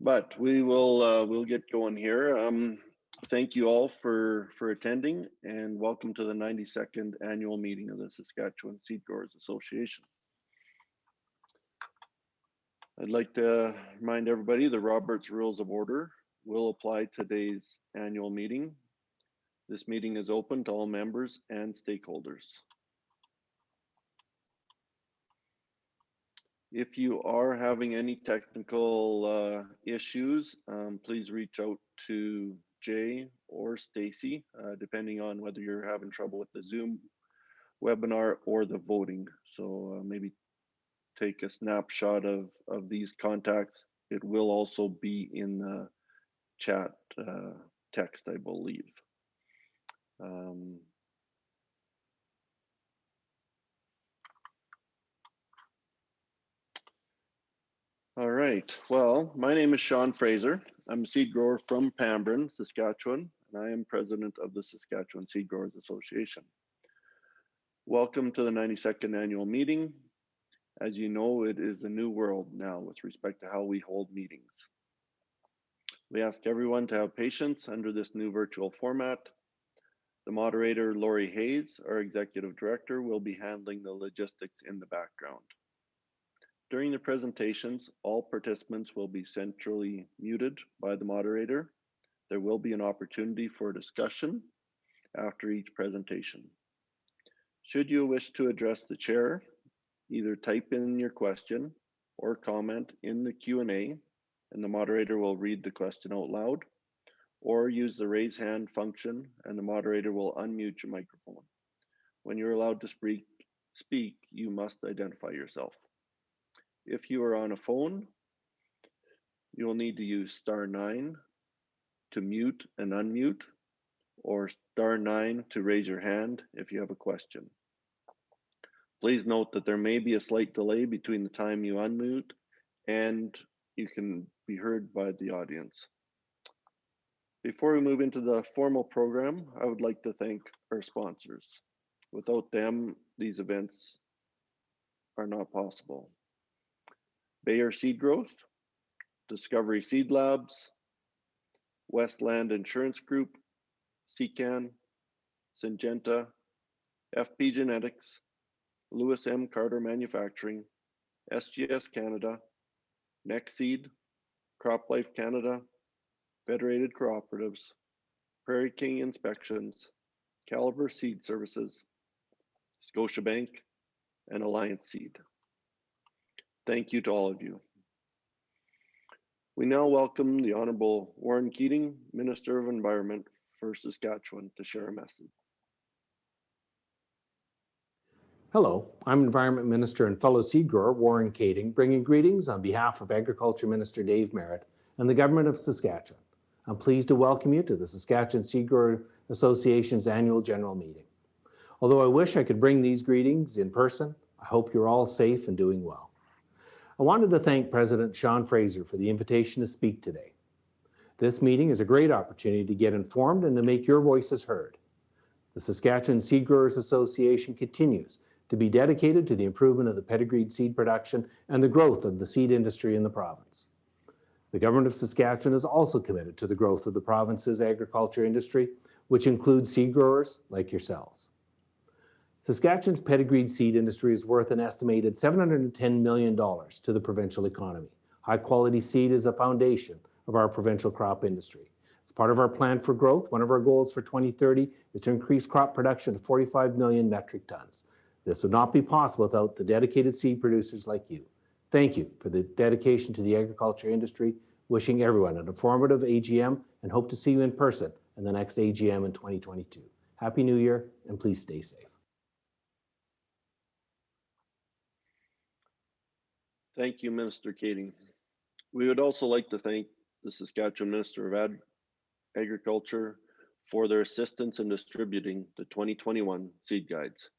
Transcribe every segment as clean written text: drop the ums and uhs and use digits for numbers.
But we'll get going here. Thank you all for attending, and welcome to the 92nd annual meeting of the Saskatchewan Seed Growers Association. I'd like to remind everybody the Robert's Rules of Order will apply to today's annual meeting. This meeting is open to all members and stakeholders. If you are having any technical issues, please reach out to Jay or Stacy, depending on whether you're having trouble with the Zoom webinar or the voting. So maybe take a snapshot of these contacts. It will also be in the chat text, I believe. All right, well, my name is Sean Fraser. I'm a seed grower from Pambrin, Saskatchewan, and I am president of the Saskatchewan Seed Growers Association. Welcome to the 92nd annual meeting. As you know, it is a new world now with respect to how we hold meetings. We ask everyone to have patience under this new virtual format. The moderator, Lori Hayes, our executive director, will be handling the logistics in the background. During the presentations, all participants will be centrally muted by the moderator. There will be an opportunity for discussion after each presentation. Should you wish to address the chair, either type in your question or comment in the Q&A, and the moderator will read the question out loud, or use the raise hand function and the moderator will unmute your microphone. When you're allowed to speak, you must identify yourself. If you are on a phone, you will need to use *9 to mute and unmute, or *9 to raise your hand if you have a question. Please note that there may be a slight delay between the time you unmute and you can be heard by the audience. Before we move into the formal program, I would like to thank our sponsors. Without them, these events are not possible. Bayer Seed Growth, Discovery Seed Labs, Westland Insurance Group, Secan, Syngenta, FP Genetics, Lewis M. Carter Manufacturing, SGS Canada, Nextseed, CropLife Canada, Federated Cooperatives, Prairie King Inspections, Caliber Seed Services, Scotiabank, and Alliance Seed. Thank you to all of you. We now welcome the Honorable Warren Keating, Minister of Environment for Saskatchewan, to share a message. Hello, I'm Environment Minister and fellow seed grower Warren Keating, bringing greetings on behalf of Agriculture Minister Dave Merritt and the Government of Saskatchewan. I'm pleased to welcome you to the Saskatchewan Seed Grower Association's annual general meeting. Although I wish I could bring these greetings in person, I hope you're all safe and doing well. I wanted to thank President Sean Fraser for the invitation to speak today. This meeting is a great opportunity to get informed and to make your voices heard. The Saskatchewan Seed Growers Association continues to be dedicated to the improvement of the pedigreed seed production and the growth of the seed industry in the province. The Government of Saskatchewan is also committed to the growth of the province's agriculture industry, which includes seed growers like yourselves. Saskatchewan's pedigreed seed industry is worth an estimated $710 million to the provincial economy. High-quality seed is a foundation of our provincial crop industry. As part of our plan for growth, one of our goals for 2030 is to increase crop production to 45 million metric tons. This would not be possible without the dedicated seed producers like you. Thank you for the dedication to the agriculture industry. Wishing everyone an informative AGM and hope to see you in person in the next AGM in 2022. Happy New Year and please stay safe. Thank you, Minister Keating. We would also like to thank the Saskatchewan Minister of Agriculture for their assistance in distributing the 2021 seed guides.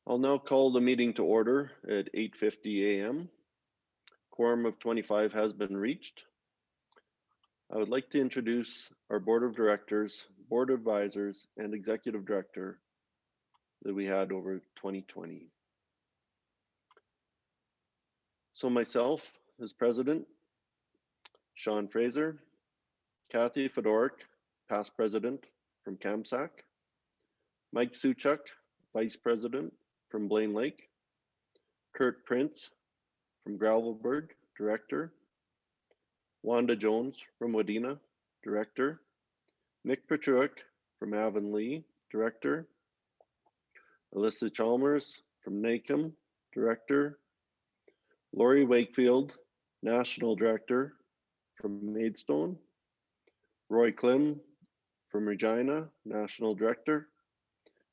I'll now call the meeting to order at 8:50 a.m. Quorum of 25 has been reached. I would like to introduce our Board of Directors, Board Advisors, and Executive Director that we had over 2020. So myself as President, Sean Fraser, Kathy Fedoric, past president from CAMSAC, Mike Suchuk, vice president from Blaine Lake, Kurt Prince from Gravelburg, director, Wanda Jones from Wadena, director, Nick Petruick from Avonlea, director, Alyssa Chalmers from NACM, director, Lori Wakefield, national director from Maidstone, Roy Klim from Regina, national director,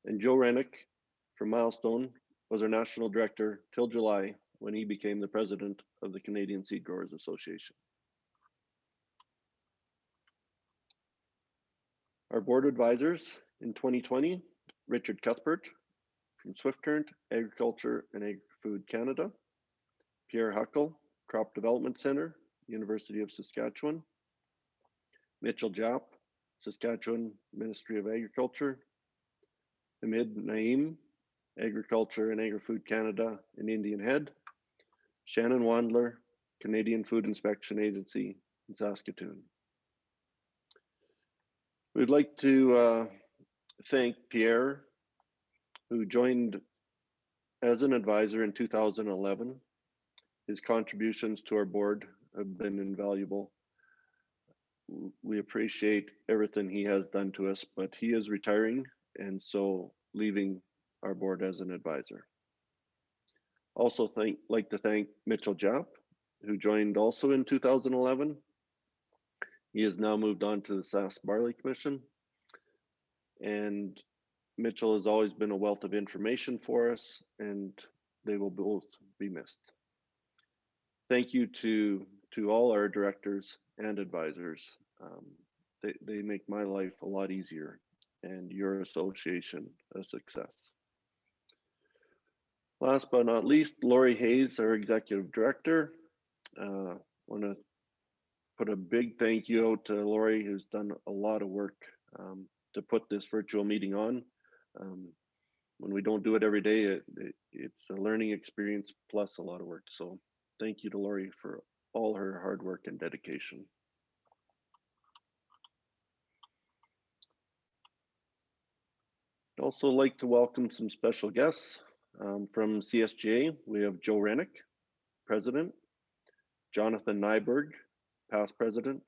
and Joe Rennick from Milestone was our national director till July when he became the president of the Canadian Seed Growers Association. Our board advisors in 2020, Richard Cuthbert from Swift Current Agriculture and Agri-Food Canada, Pierre Huckel, Crop Development Center, University of Saskatchewan, Mitchell Japp, Saskatchewan Ministry of Agriculture, Hamid Naim, Agriculture and Agri-Food Canada in Indian Head, Shannon Wandler, Canadian Food Inspection Agency in Saskatoon. We'd like to thank Pierre, who joined as an advisor in 2011. His contributions to our board have been invaluable. We appreciate everything he has done to us, but he is retiring and so leaving our board as an advisor. Also like to thank Mitchell Japp, who joined also in 2011. He has now moved on to the Sask Barley Commission, and Mitchell has always been a wealth of information for us, and they will both be missed. Thank you to all our directors and advisors. They make my life a lot easier and your association a success. Last but not least, Lori Hayes, our executive director. Want to put a big thank you out to Lori, who's done a lot of work to put this virtual meeting on. When we don't do it every day, it's a learning experience plus a lot of work. So thank you to Lori for all her hard work and dedication. I'd also like to welcome some special guests from CSGA. We have Joe Rennick, president, Jonathan Nyberg, past president,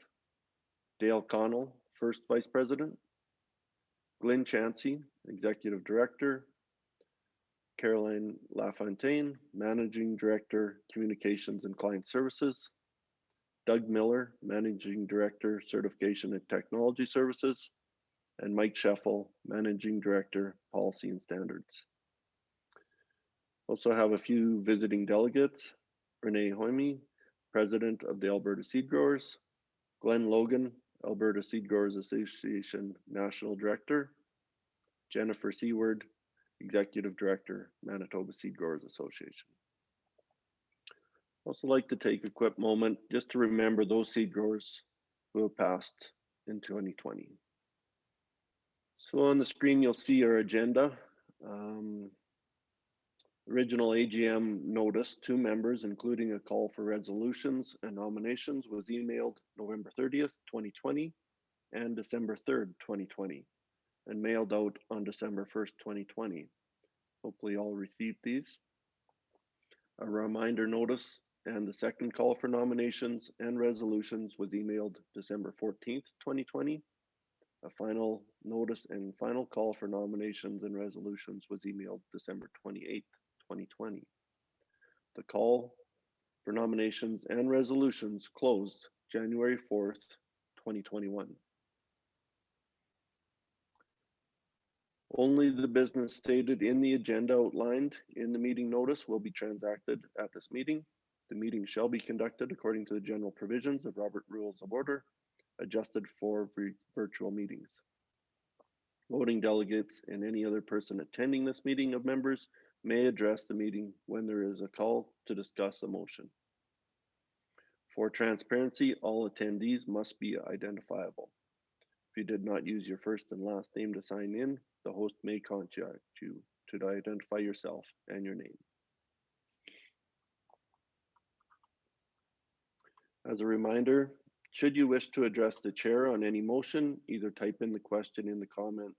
Dale Connell, first vice president, Glenn Chansey, executive director, Caroline LaFontaine, managing director, communications and client services, Doug Miller, managing director, certification and technology services, and Mike Scheffel, managing director, policy and standards. Also have a few visiting delegates, Renee Hoyme, president of the Alberta Seed Growers, Glenn Logan, Alberta Seed Growers Association national director, Jennifer Seward, executive director, Manitoba Seed Growers Association. Also like to take a quick moment just to remember those seed growers who have passed in 2020. So on the screen, you'll see our agenda. Original AGM notice to members, including a call for resolutions and nominations, was emailed November 30th, 2020 and December 3rd, 2020, and mailed out on December 1st, 2020. Hopefully all received these. A reminder notice and the second call for nominations and resolutions was emailed December 14th, 2020. A final notice and final call for nominations and resolutions was emailed December 28th, 2020. The call for nominations and resolutions closed January 4th, 2021. Only the business stated in the agenda outlined in the meeting notice will be transacted at this meeting. The meeting shall be conducted according to the general provisions of Robert Rules of Order, adjusted for virtual meetings. Voting delegates and any other person attending this meeting of members may address the meeting when there is a call to discuss a motion. For transparency, all attendees must be identifiable. If you did not use your first and last name to sign in, the host may contact you to identify yourself and your name. As a reminder, Should you wish to address the chair on any motion, either type in the question in the comment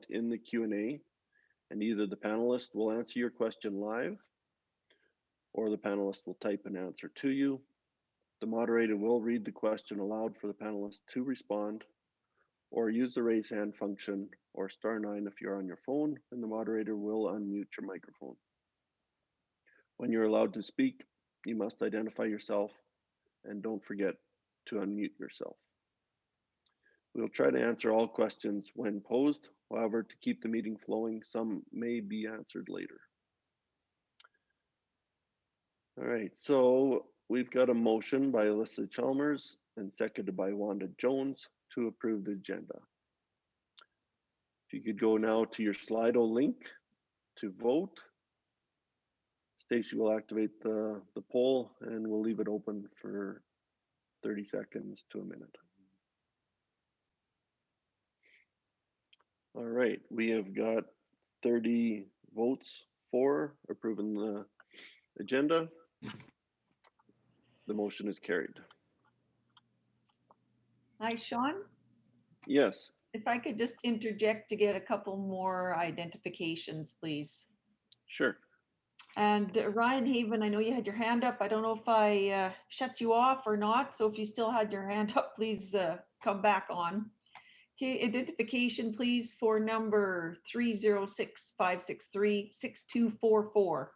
in the Q&A, and either the panelist will answer your question live or the panelist will type an answer to you. The moderator will read the question aloud for the panelist to respond, or use the raise hand function or *9 if you're on your phone, and the moderator will unmute your microphone. When you're allowed to speak, you must identify yourself and don't forget to unmute yourself. We'll try to answer all questions when posed. However, to keep the meeting flowing, some may be answered later. All right, so we've got a motion by Alyssa Chalmers and seconded by Wanda Jones to approve the agenda. If you could go now to your Slido link to vote. Stacy will activate the poll and we'll leave it open for 30 seconds to a minute. All right, we have got 30 votes for approving the agenda. The motion is carried. Hi, Sean. Yes. If I could just interject to get a couple more identifications, please. Sure. And Ryan Haven, I know you had your hand up. I don't know if I shut you off or not. So if you still had your hand up, please come back on. Okay, identification, please, for number 306-563-6244.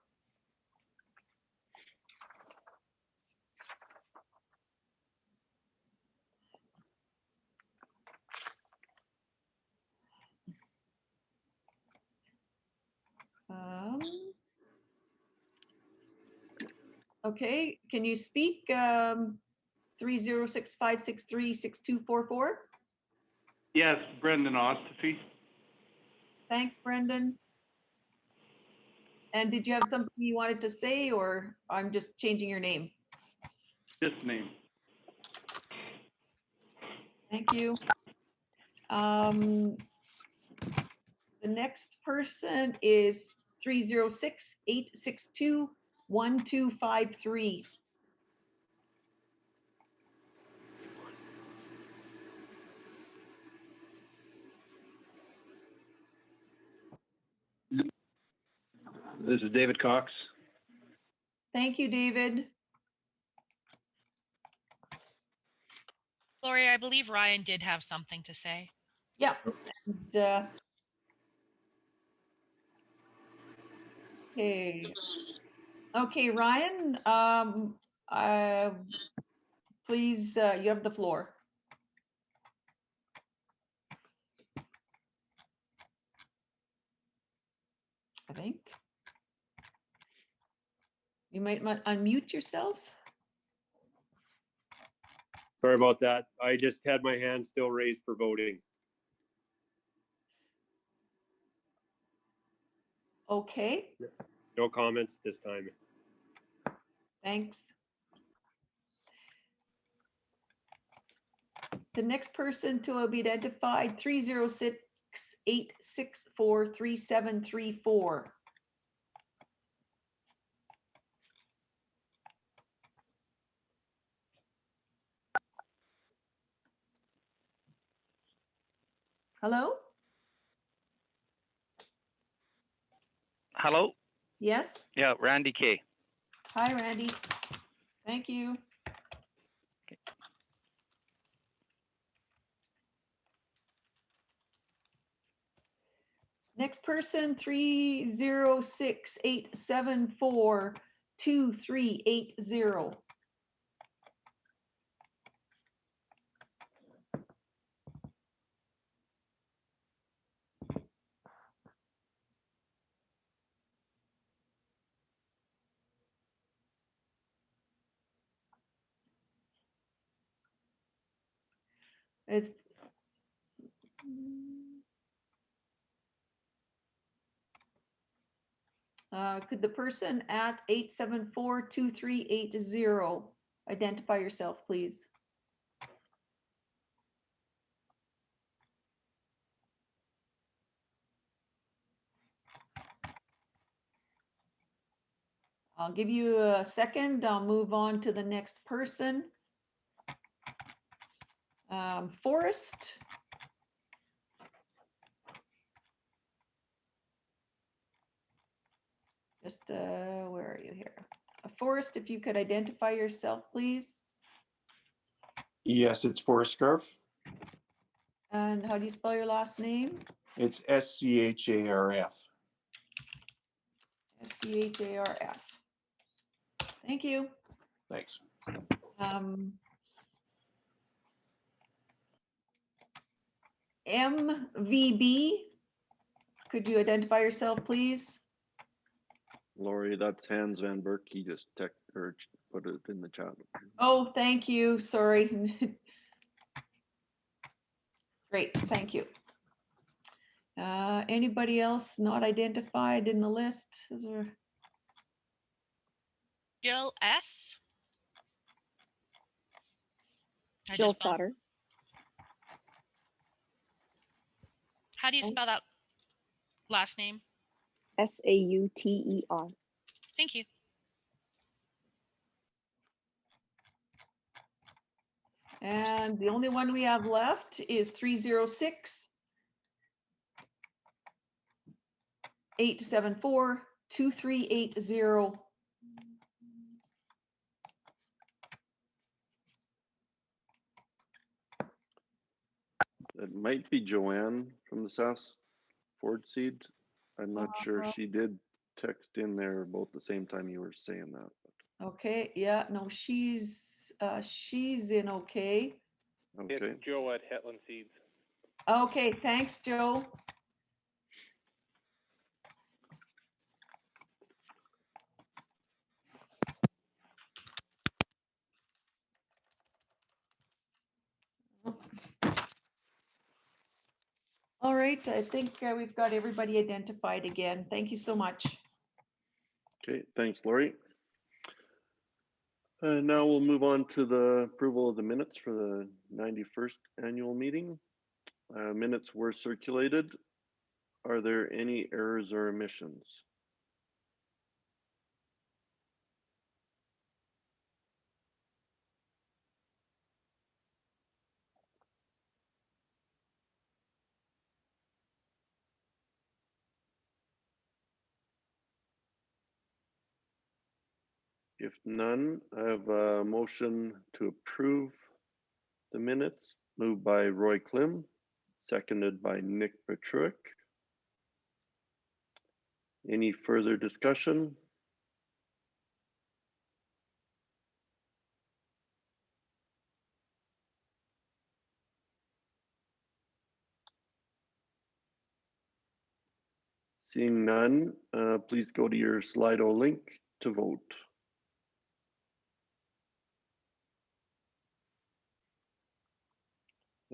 Okay, can you speak 306-563-6244? Yes, Brendan Ostafy. Thanks, Brendan. And did you have something you wanted to say, or I'm just changing your name? Just name. Thank you. The next person is 306-862-1253. This is David Cox. Thank you, David. Gloria, I believe Ryan did have something to say. Yeah. And, okay, Ryan, please, you have the floor. I think. You might unmute yourself. Sorry about that. I just had my hand still raised for voting. Okay. No comments this time. Thanks. The next person to be identified, 306-864-3734. Hello? Hello? Yes? Yeah, Randy K. Hi, Randy. Thank you. Next person, 306-874-2380. Is could the person at 874-2380 identify yourself, please? I'll give you a second. I'll move on to the next person. Forest. Just, where are you here? Forrest, if you could identify yourself, please. Yes, it's Forrest Scarf. And how do you spell your last name? It's SCHARF. SCHARF. Thank you. Thanks. MVB, could you identify yourself, please? Lori, that's Hans Van Berk. He just put it in the chat. Oh, thank you. Sorry. Great, thank you. Anybody else not identified in the list? Is there? Jill S. I Jill just spelled- Sauter. How do you spell that last name? Sauter. Thank you. And the only one we have left is 306 874 2380. It might be Joanne from the Sask Ford Seed. I'm not sure. She did text in there about the same time you were saying that. Okay, yeah, no, she's in okay. Okay. It's Joe at Hetland Seeds. Okay, thanks, Joe. All right, I think we've got everybody identified again. Thank you so much. Okay, thanks, Lori. Now we'll move on to the approval of the minutes for the 91st annual meeting. Minutes were circulated. Are there any errors or omissions? If none, I have a motion to approve the minutes, moved by Roy Klim, seconded by Nick Petruick. Any further discussion? Seeing none, please go to your Slido link to vote.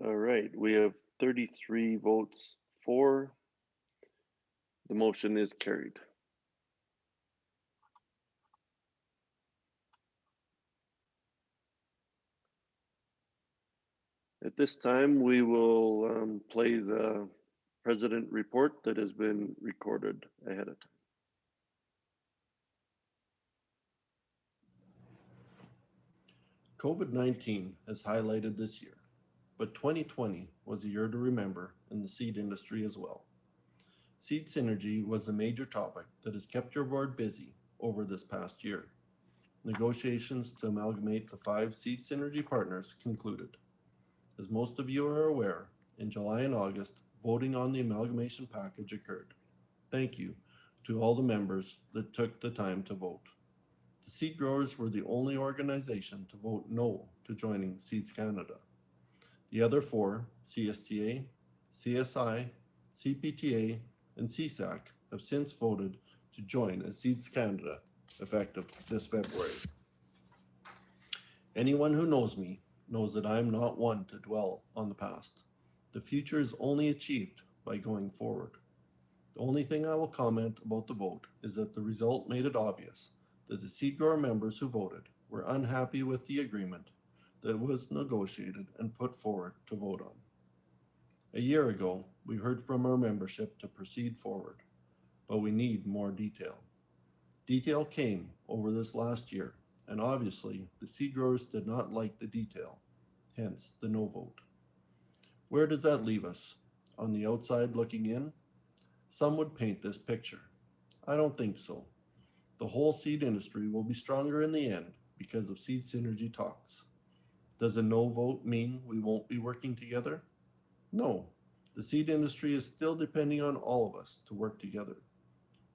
All right, we have 33 votes for. The motion is carried. At this time, we will play the president report that has been recorded ahead of time. COVID-19 has highlighted this year, but 2020 was a year to remember in the seed industry as well. Seed synergy was a major topic that has kept your board busy over this past year. Negotiations to amalgamate the 5 seed synergy partners concluded. As most of you are aware, in July and August, voting on the amalgamation package occurred. Thank you to all the members that took the time to vote. The seed growers were the only organization to vote no to joining Seeds Canada. The other 4, CSTA, CSI, CPTA, and CSAC, have since voted to join as Seeds Canada effective this February. Anyone who knows me knows that I am not one to dwell on the past. The future is only achieved by going forward. The only thing I will comment about the vote is that the result made it obvious that the seed grower members who voted were unhappy with the agreement that was negotiated and put forward to vote on. A year ago, we heard from our membership to proceed forward, but we need more detail. Detail came over this last year, and obviously the seed growers did not like the detail, hence the no vote. Where does that leave us? On the outside looking in? Some would paint this picture. I don't think so. The whole seed industry will be stronger in the end because of seed synergy talks. Does a no vote mean we won't be working together? No. The seed industry is still depending on all of us to work together.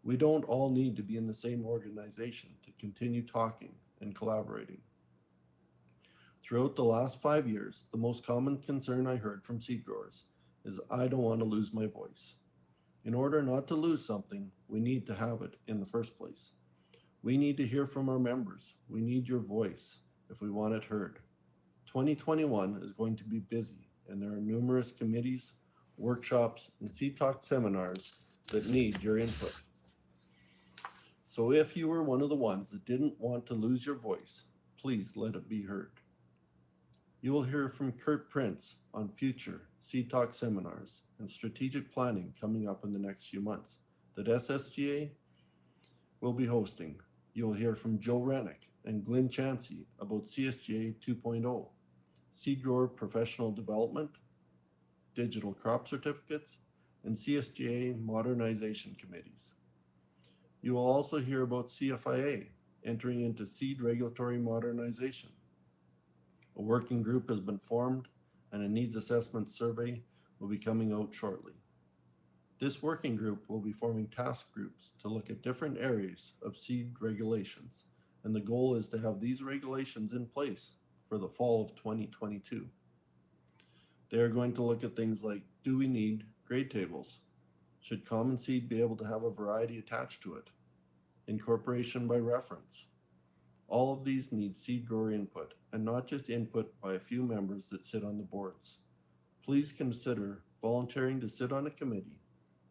We don't all need to be in the same organization to continue talking and collaborating. Throughout the last 5 years, the most common concern I heard from seed growers is I don't want to lose my voice. In order not to lose something, we need to have it in the first place. We need to hear from our members. We need your voice if we want it heard. 2021 is going to be busy, and there are numerous committees, workshops, and Seed Talk seminars that need your input. So if you were one of the ones that didn't want to lose your voice, please let it be heard. You will hear from Kurt Prince on future Seed Talk seminars and strategic planning coming up in the next few months that SSGA will be hosting. You will hear from Joe Rennick and Glenn Chansey about CSGA 2.0, seed grower professional development, digital crop certificates, and CSGA modernization committees. You will also hear about CFIA entering into seed regulatory modernization. A working group has been formed and a needs assessment survey will be coming out shortly. This working group will be forming task groups to look at different areas of seed regulations, and the goal is to have these regulations in place for the fall of 2022. They are going to look at things like, do we need grade tables? Should common seed be able to have a variety attached to it? Incorporation by reference. All of these need seed grower input, and not just input by a few members that sit on the boards. Please consider volunteering to sit on a committee,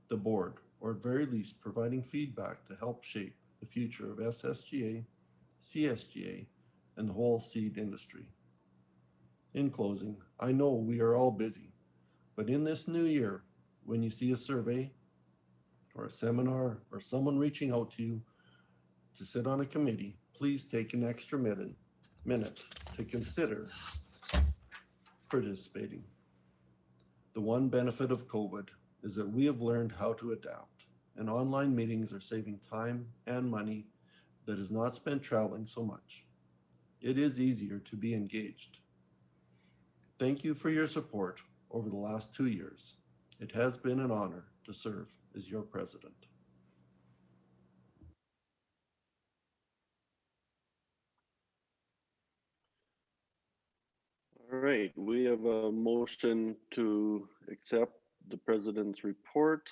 the board, or at very least providing feedback to help shape the future of SSGA, CSGA, and the whole seed industry. In closing, I know we are all busy, but in this new year, when you see a survey or a seminar or someone reaching out to you to sit on a committee, please take an extra minute to consider participating. The one benefit of COVID is that we have learned how to adapt, and online meetings are saving time and money that is not spent traveling so much. It is easier to be engaged. Thank you for your support over the last 2 years. It has been an honor to serve as your president. All right, we have a motion to accept the president's report.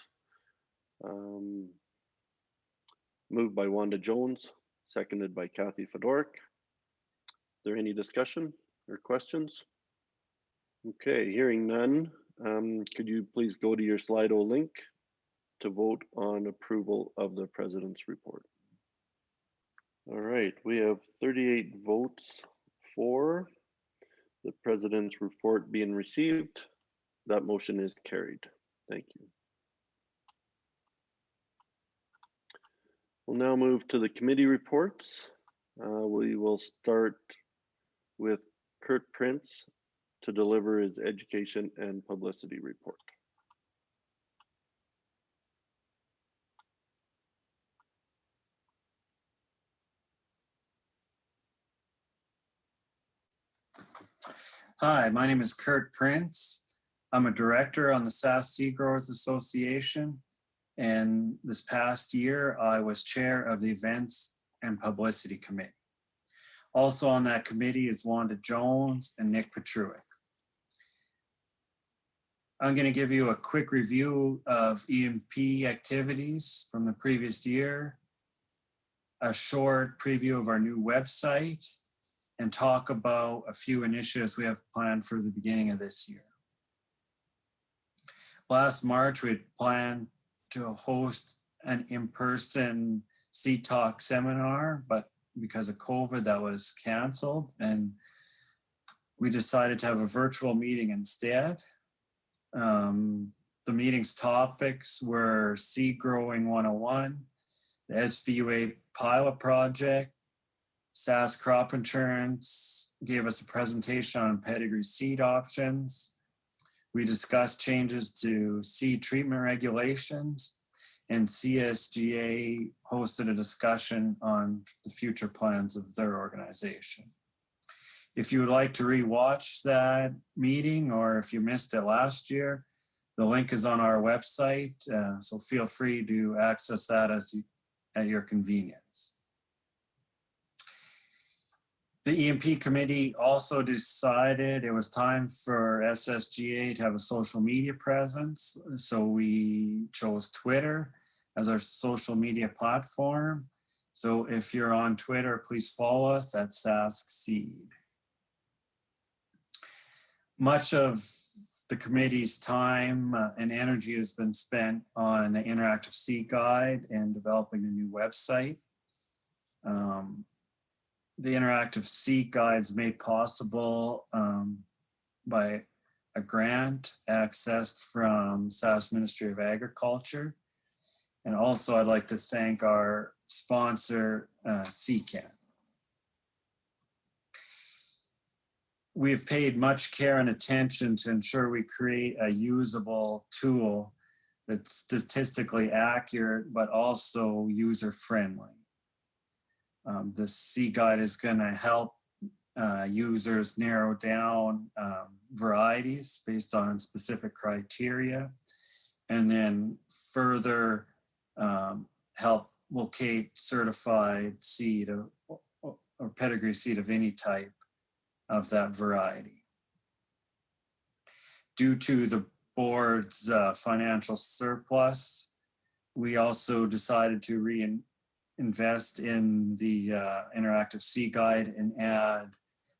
Moved by Wanda Jones, seconded by Kathy Fedork. Is there any discussion or questions? Okay, hearing none, could you please go to your Slido link to vote on approval of the president's report? All right, we have 38 votes for the president's report being received. That motion is carried. Thank you. We'll now move to the committee reports. We will start with Kurt Prince to deliver his education and publicity report. Hi, my name is Kurt Prince. I'm a director on the Sask Seed Growers Association. And this past year, I was chair of the Events and Publicity Committee. Also on that committee is Wanda Jones and Nick Petruick. I'm going to give you a quick review of EMP activities from the previous year, a short preview of our new website, and talk about a few initiatives we have planned for the beginning of this year. Last March, we had planned to host an in-person Seed Talk seminar, but because of COVID, that was canceled, and we decided to have a virtual meeting instead. The meeting's topics were Seed Growing 101, the SVUA pilot project, Sask crop insurance gave us a presentation on pedigree seed options. We discussed changes to seed treatment regulations, and CSGA hosted a discussion on the future plans of their organization. If you would like to rewatch that meeting, or if you missed it last year, the link is on our website, so feel free to access that at your convenience. The EMP committee also decided it was time for SSGA to have a social media presence. So we chose Twitter as our social media platform. So if you're on Twitter, please follow us at Sask Seed. Much of the committee's time and energy has been spent on the interactive seed guide and developing a new website. The interactive seed guide is made possible by a grant accessed from Sask Ministry of Agriculture. And also I'd like to thank our sponsor, CCAN. We've paid much care and attention to ensure we create a usable tool that's statistically accurate, but also user-friendly. The seed guide is going to help users narrow down varieties based on specific criteria, and then further help locate certified seed or pedigree seed of any type of that variety. Due to the board's financial surplus, we also decided to invest in the interactive seed guide and add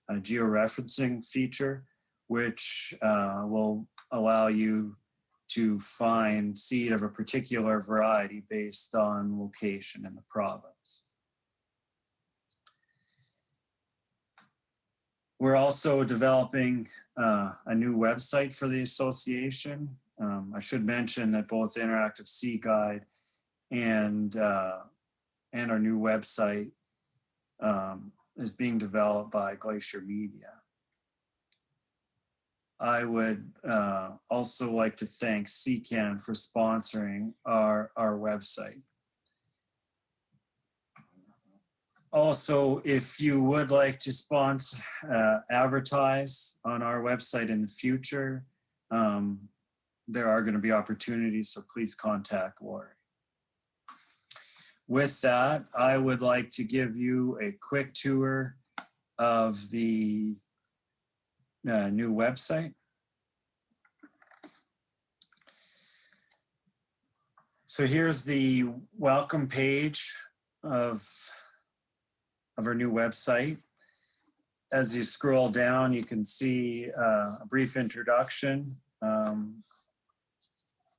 a georeferencing feature, which will allow you to find seed of a particular variety based on location in the province. We're also developing a new website for the association. I should mention that both the interactive seed guide and our new website is being developed by Glacier Media. I would also like to thank CCAN for sponsoring our website. Also, if you would like to sponsor, advertise on our website in the future, there are going to be opportunities, so please contact Lori. With that, I would like to give you a quick tour of the new website. So here's the welcome page of our new website. As you scroll down, you can see a brief introduction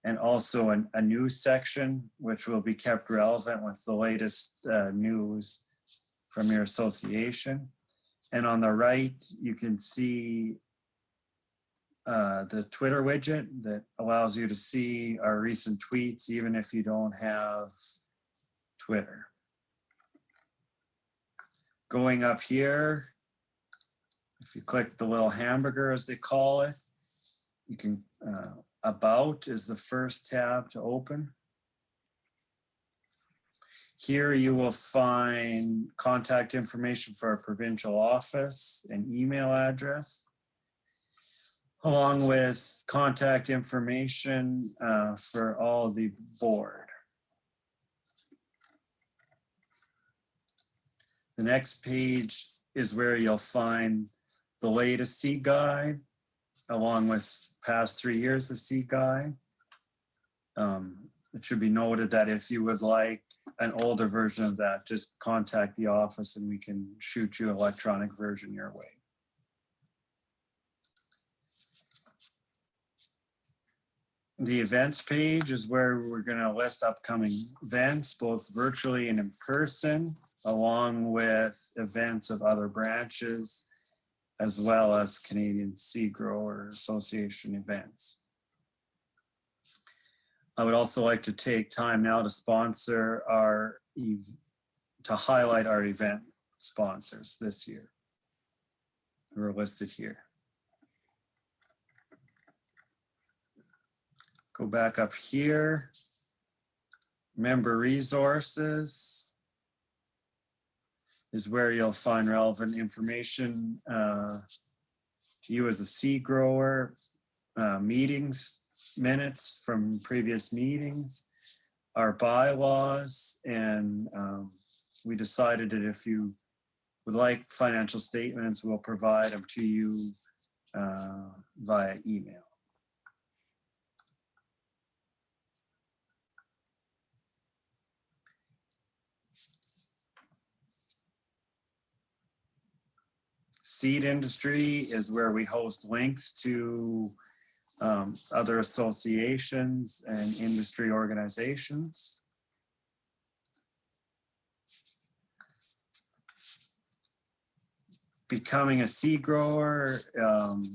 and also a news section, which will be kept relevant with the latest news from your association. And on the right, you can see the Twitter widget that allows you to see our recent tweets, even if you don't have Twitter. Going up here, if you click the little hamburger, as they call it, you can, About is the first tab to open. Here you will find contact information for our provincial office and email address, along with contact information for all the board. The next page is where you'll find the latest seed guide, along with past 3 years of seed guide. It should be noted that if you would like an older version of that, just contact the office and we can shoot you an electronic version your way. The events page is where we're going to list upcoming events, both virtually and in person, along with events of other branches, as well as Canadian Seed Grower Association events. I would also like to take time now to highlight our event sponsors this year, who are listed here. Go back up here. Member resources is where you'll find relevant information to you as a seed grower, meetings, minutes from previous meetings, our bylaws, and we decided that if you would like financial statements, we'll provide them to you via email. Seed industry is where we host links to other associations and industry organizations. Becoming a seed grower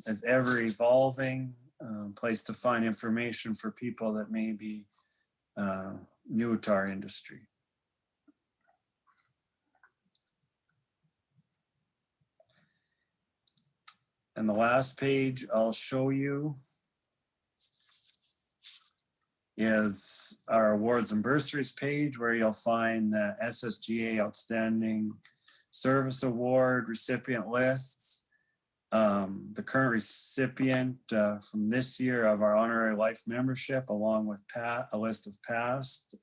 is ever evolving place to find information for people that may be new to our industry. And the last page I'll show you is our awards and bursaries page, where you'll find the SSGA Outstanding Service Award recipient lists. The current recipient from this year of our honorary life membership, along with a list of past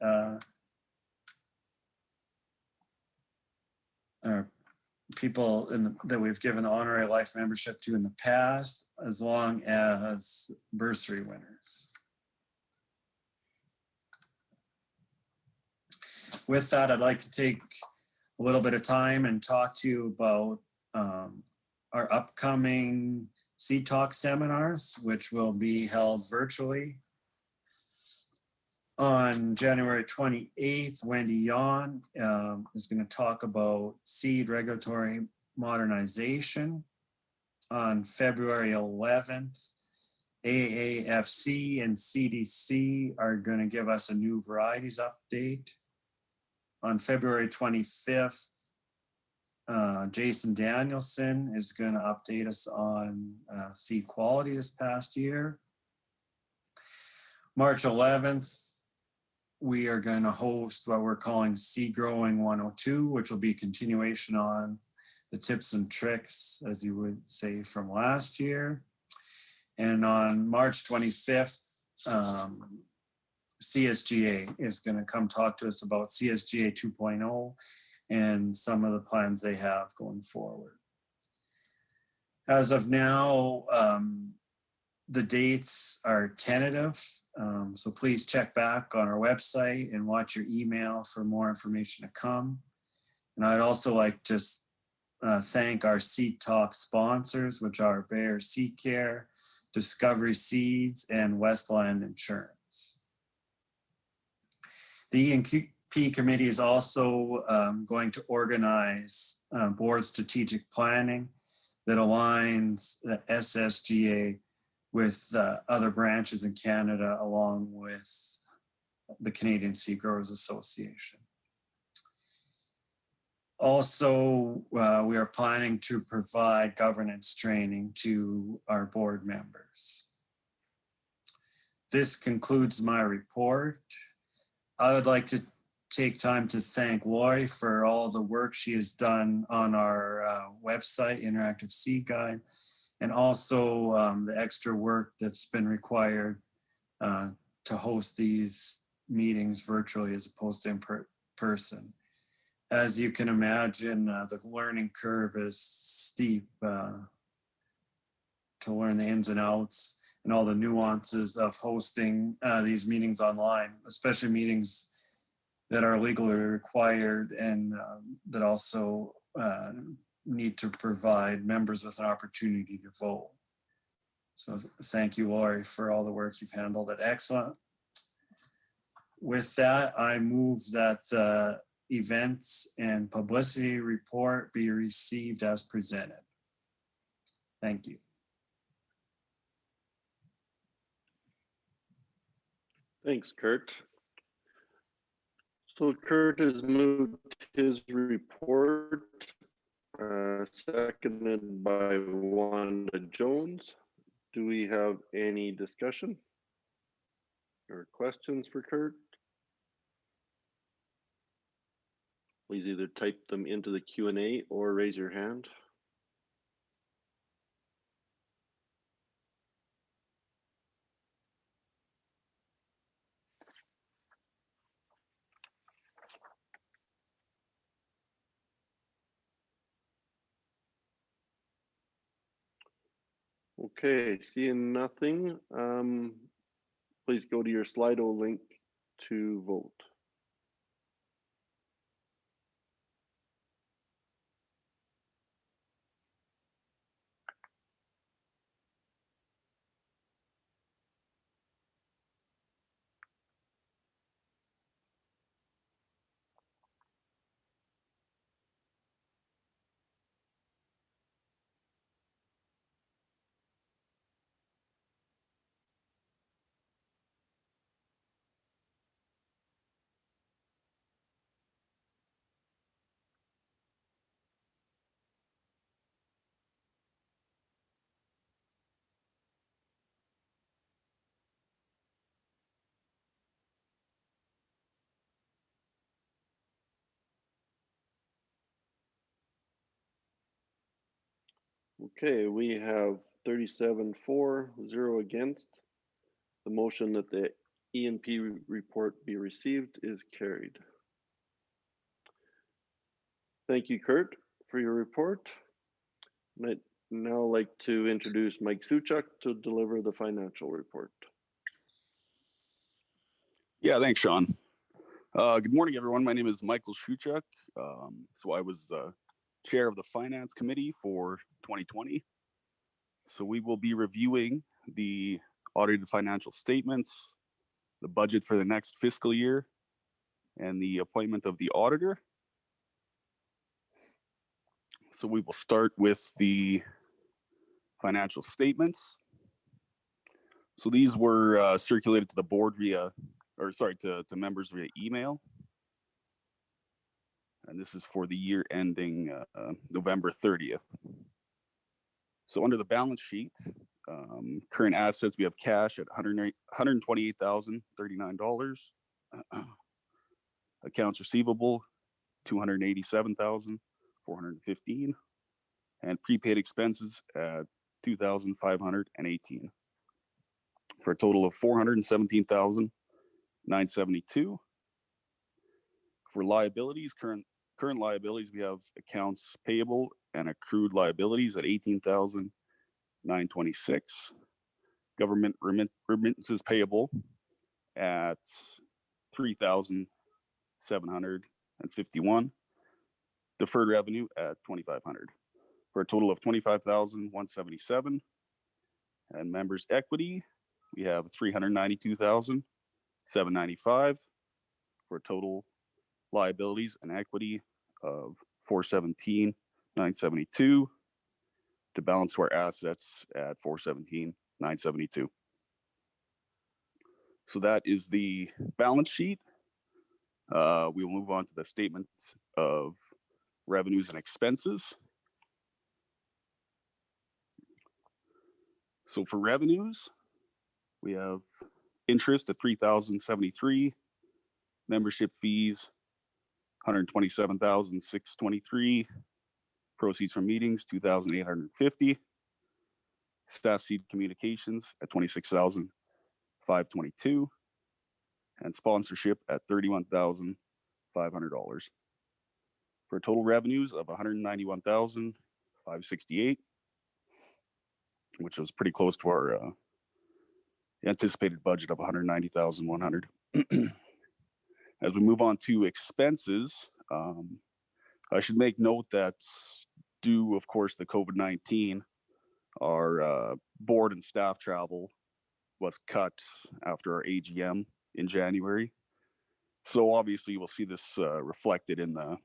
people that we've given honorary life membership to in the past, as long as bursary winners. With that, I'd like to take a little bit of time and talk to you about our upcoming Seed Talk seminars, which will be held virtually. On January 28th, Wendy Yon is going to talk about seed regulatory modernization. On February 11th, AAFC and CDC are going to give us a new varieties update. On February 25th, Jason Danielson is going to update us on seed quality this past year. March 11th, we are going to host what we're calling Seed Growing 102, which will be a continuation on the tips and tricks, as you would say, from last year. And on March 25th, CSGA is going to come talk to us about CSGA 2.0 and some of the plans they have going forward. As of now, the dates are tentative, so please check back on our website and watch your email for more information to come. And I'd also like to thank our Seed Talk sponsors, which are Bayer Seed Care, Discovery Seeds, and Westland Insurance. The E&P committee is also going to organize board strategic planning that aligns the SSGA with other branches in Canada, along with the Canadian Seed Growers Association. Also, we are planning to provide governance training to our board members. This concludes my report. I would like to take time to thank Lori for all the work she has done on our website, Interactive Seed Guide, and also the extra work that's been required to host these meetings virtually as opposed to in person. As you can imagine, the learning curve is steep to learn the ins and outs and all the nuances of hosting these meetings online, especially meetings that are legally required and that also need to provide members with an opportunity to vote. So thank you, Lori, for all the work you've handled it. Excellent. With that, I move that the events and publicity report be received as presented. Thank you. Thanks, Kurt. So Kurt has moved his report, seconded by Wanda Jones. Do we have any discussion? or questions for Kurt? Please either type them into the Q&A or raise your hand. Okay, seeing nothing, please go to your Slido link to vote. Okay, we have 37 for, 0 against. The motion that the E&P report be received is carried. Thank you, Kurt, for your report. I'd now like to introduce Mike Suchuk to deliver the financial report. Yeah, thanks, Sean. Good morning, everyone. My name is Michael Shuchuk. So I was chair of the Finance Committee for 2020. So we will be reviewing the audited financial statements, the budget for the next fiscal year, and the appointment of the auditor. So we will start with the financial statements. So these were circulated to the board via, or sorry, to members via email. And this is for the year ending November 30th. So under the balance sheet, current assets, we have cash at $128,039. Accounts receivable, $287,415. And prepaid expenses at $2,518. For a total of $417,972. For liabilities, current liabilities, we have accounts payable and accrued liabilities at $18,926. Government remittances payable at $3,751. Deferred revenue at $2,500 for a total of $25,177. And members' equity, we have $392,795 for a total liabilities and equity of $417,972 to balance to our assets at $417,972. So that is the balance sheet. We will move on to the statement of revenues and expenses. So for revenues, we have interest at $3,073, membership fees $127,623, proceeds from meetings $2,850, Sask communications at $26,522, and sponsorship at $31,500 for total revenues of $191,568, which was pretty close to our anticipated budget of $190,100. As we move on to expenses, I should make note that due, of course, to COVID-19, our board and staff travel was cut after our AGM in January. So obviously you will see this reflected in the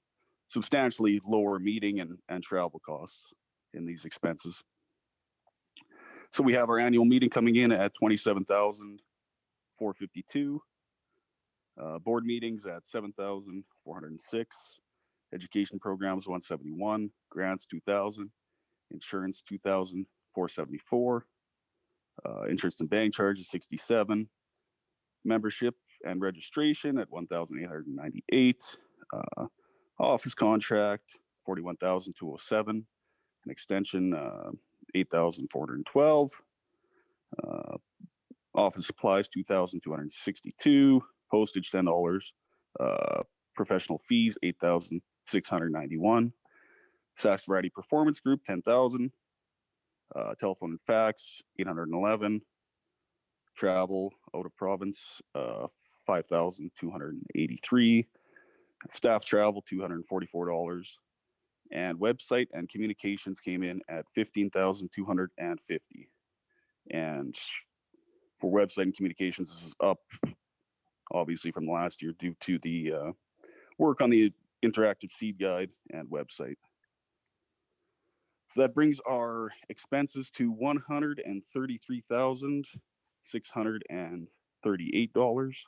substantially lower meeting and travel costs in these expenses. So we have our annual meeting coming in at $27,452. Board meetings at $7,406. Education programs 171, grants 2,000, insurance 2,474, interest and bank charges 67, membership and registration at 1,898. Office contract 41,207. An extension 8,412. Office supplies 2,262. Postage $10. Professional fees 8,691. Sask Variety Performance Group 10,000. Telephone and fax 811. Travel out of province 5,283. Staff travel $244. And website and communications came in at 15,250. And for website and communications, this is up obviously from last year due to the work on the interactive seed guide and website. So that brings our expenses to $133,638.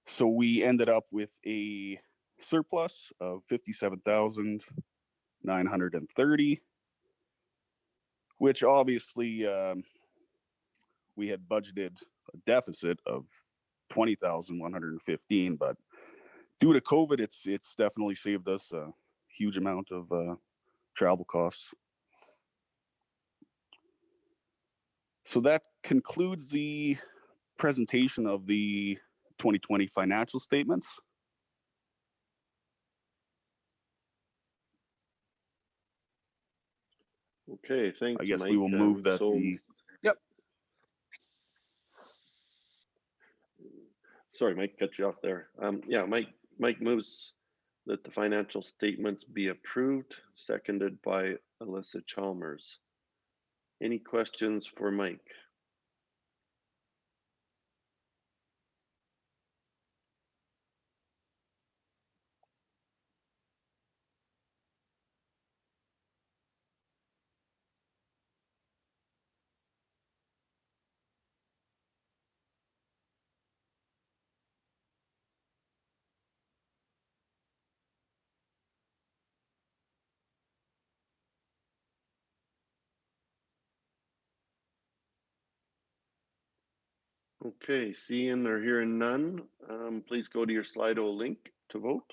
So we ended up with a surplus of $57,930, which obviously we had budgeted a deficit of $20,115, but due to COVID, it's definitely saved us a huge amount of travel costs. So that concludes the presentation of the 2020 financial statements. Okay, thanks, I guess Mike. we will move that so, Yep. Sorry, Mike, cut you off there. Yeah, Mike moves that the financial statements be approved, seconded by Alyssa Chalmers. Any questions for Mike? Okay, seeing or hearing none, please go to your Slido link to vote.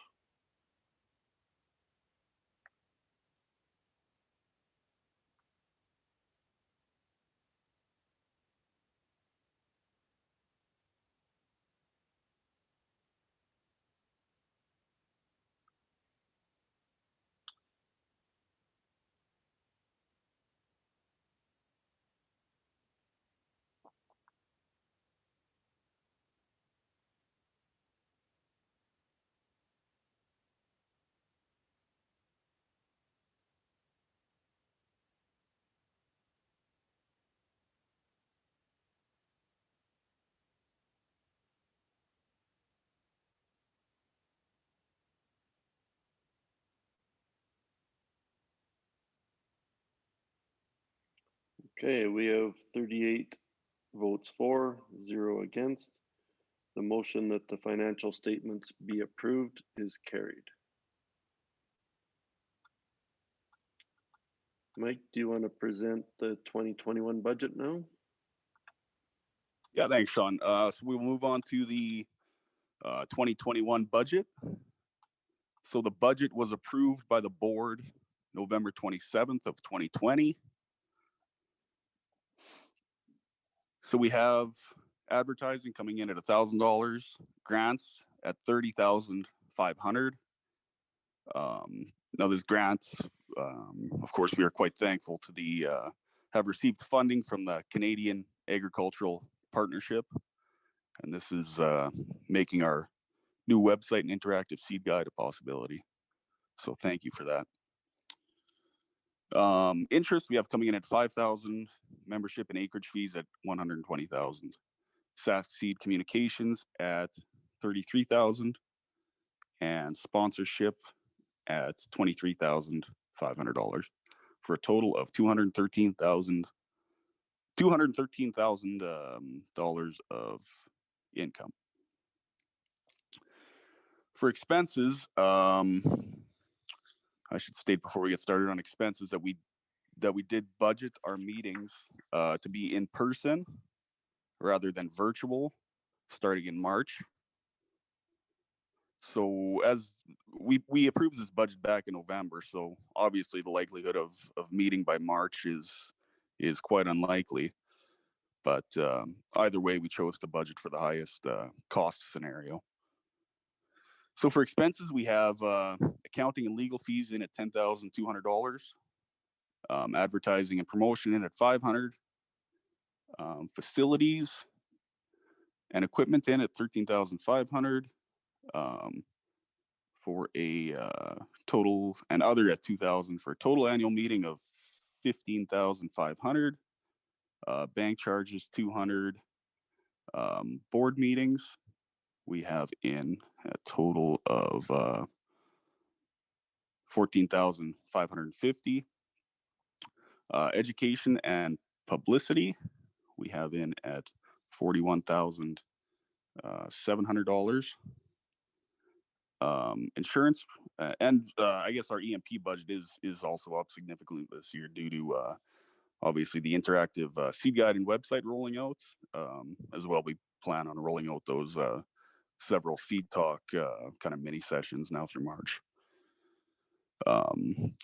Okay, we have 38 votes for, 0 against. The motion that the financial statements be approved is carried. Mike, do you want to present the 2021 budget now? Yeah, thanks, Sean. So we'll move on to the 2021 budget. So the budget was approved by the board November 27th of 2020. So we have advertising coming in at $1,000, grants at $30,500. Now this grants, of course, we are quite thankful to the have received funding from the Canadian Agricultural Partnership, and this is making our new website and interactive seed guide a possibility. So thank you for that. Interest we have coming in at 5,000, membership and acreage fees at 120,000. Sask Seed Communications at 33,000, and sponsorship at $23,500 for a total of $213,000 of income. For expenses, I should state before we get started on expenses that we did budget our meetings to be in person rather than virtual starting in March. So as we approved this budget back in November, so obviously the likelihood of meeting by March is quite unlikely. But either way, we chose to budget for the highest cost scenario. So for expenses, we have accounting and legal fees in at $10,200, advertising and promotion in at $500, facilities and equipment in at $13,500, for a total, and other at $2,000 for a total annual meeting of $15,500. Bank charges $200. Board meetings, we have in a total of $14,550. Education and publicity, we have in at $41,700. Insurance, and I guess our EMP budget is also up significantly this year due to obviously the interactive seed guide and website rolling out. As well, we plan on rolling out those several seed talk kind of mini sessions now through March.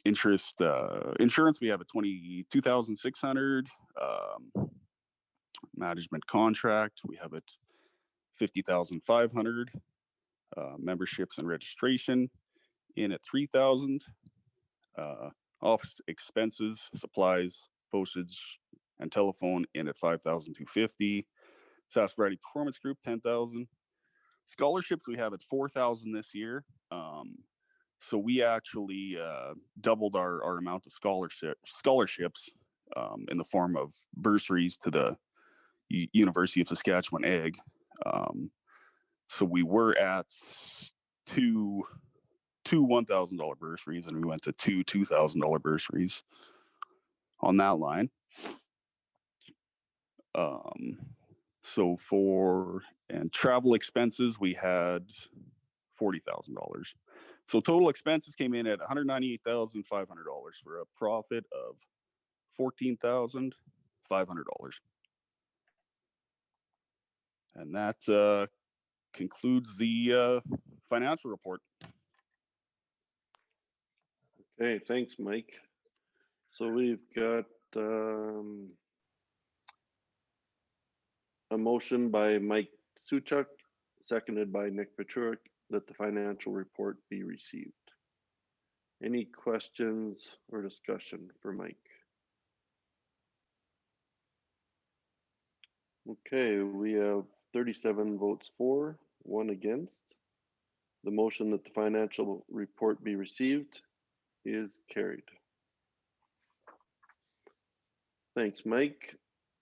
Insurance, we have a $22,600. Management contract, we have it $50,500. Memberships and registration in at $3,000. Office expenses, supplies, postage, and telephone in at $5,250. Sask Variety Performance Group $10,000. Scholarships we have at $4,000 this year. So we actually doubled our amount of scholarships in the form of bursaries to the University of Saskatchewan Ag. So we were at two $1,000 bursaries, and we went to two $2,000 bursaries on that line. So for travel expenses, we had $40,000. So total expenses came in at $198,500 for a profit of $14,500. And that concludes the financial report. Okay, thanks, Mike. So we've got a motion by Mike Suchuk, seconded by Nick Pechurik, that the financial report be received. Any questions or discussion for Mike? Okay, we have 37 votes for, 1 against. The motion that the financial report be received is carried. Thanks, Mike.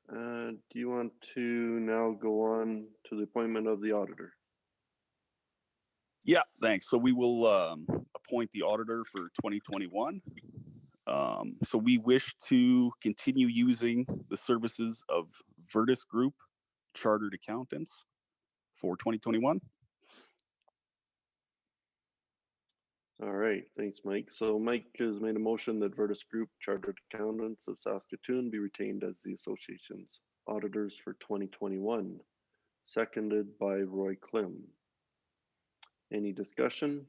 Do you want to now go on to the appointment of the auditor? Yeah, thanks. So we will appoint the auditor for 2021. So we wish to continue using the services of Virtus Group Chartered Accountants for 2021. All right, thanks, Mike. So Mike has made a motion that Virtus Group Chartered Accountants of Saskatoon be retained as the association's auditors for 2021, seconded by Roy Klim. Any discussion?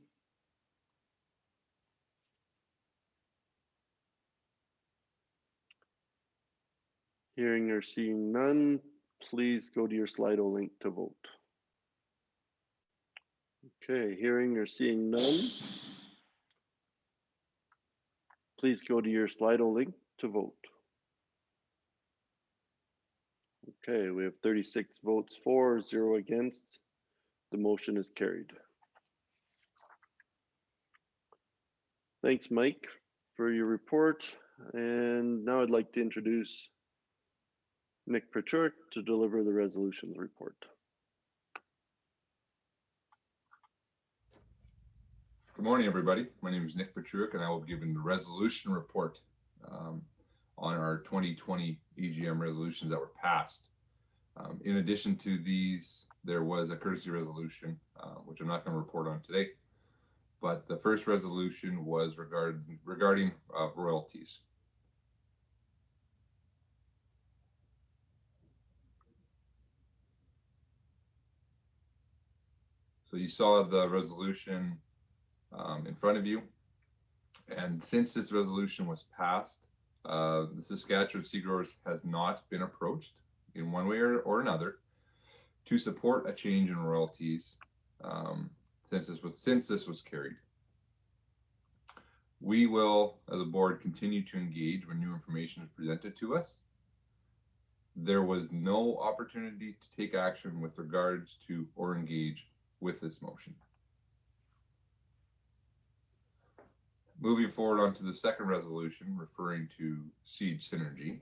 Hearing or seeing none, please go to your Slido link to vote. Okay, hearing or seeing none, please go to your Slido link to vote. Okay, we have 36 votes for, 0 against. The motion is carried. Thanks, Mike, for your report. And now I'd like to introduce Nick Pechurik to deliver the resolutions report. Good morning, everybody. My name is Nick Pechurik, and I will be giving the resolution report on our 2020 AGM resolutions that were passed. In addition to these, there was a courtesy resolution, which I'm not going to report on today. But the first resolution was regarding royalties. So you saw the resolution in front of you. And since this resolution was passed, the Saskatchewan Seed Growers has not been approached in one way or another to support a change in royalties since this was carried. We will, as a board, continue to engage when new information is presented to us. There was no opportunity to take action with regards to or engage with this motion. Moving forward onto the second resolution referring to seed synergy.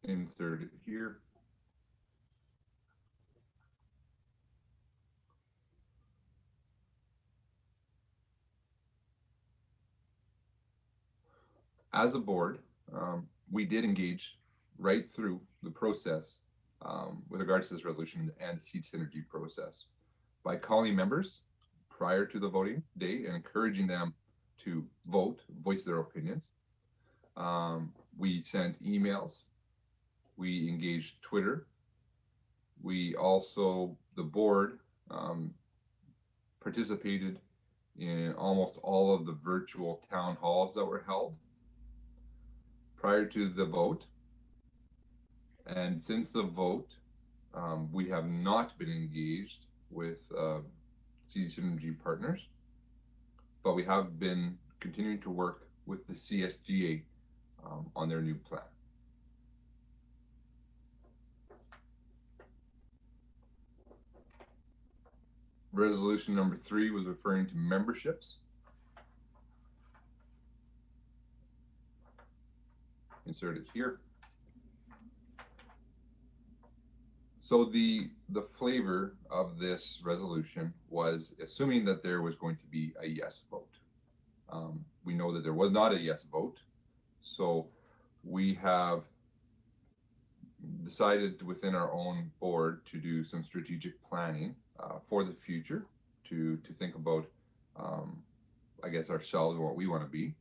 Inserted here. As a board, we did engage right through the process with regards to this resolution and the seed synergy process by calling members prior to the voting day and encouraging them to vote, voice their opinions. We sent emails. We engaged Twitter. We also, the board, participated in almost all of the virtual town halls that were held prior to the vote. And since the vote, we have not been engaged with seed synergy partners, but we have been continuing to work with the CSGA on their new plan. Resolution number 3 was referring to memberships. Inserted here. So the flavor of this resolution was assuming that there was going to be a yes vote. We know that there was not a yes vote. So we have decided within our own board to do some strategic planning for the future to think about, I guess, ourselves and what we want to be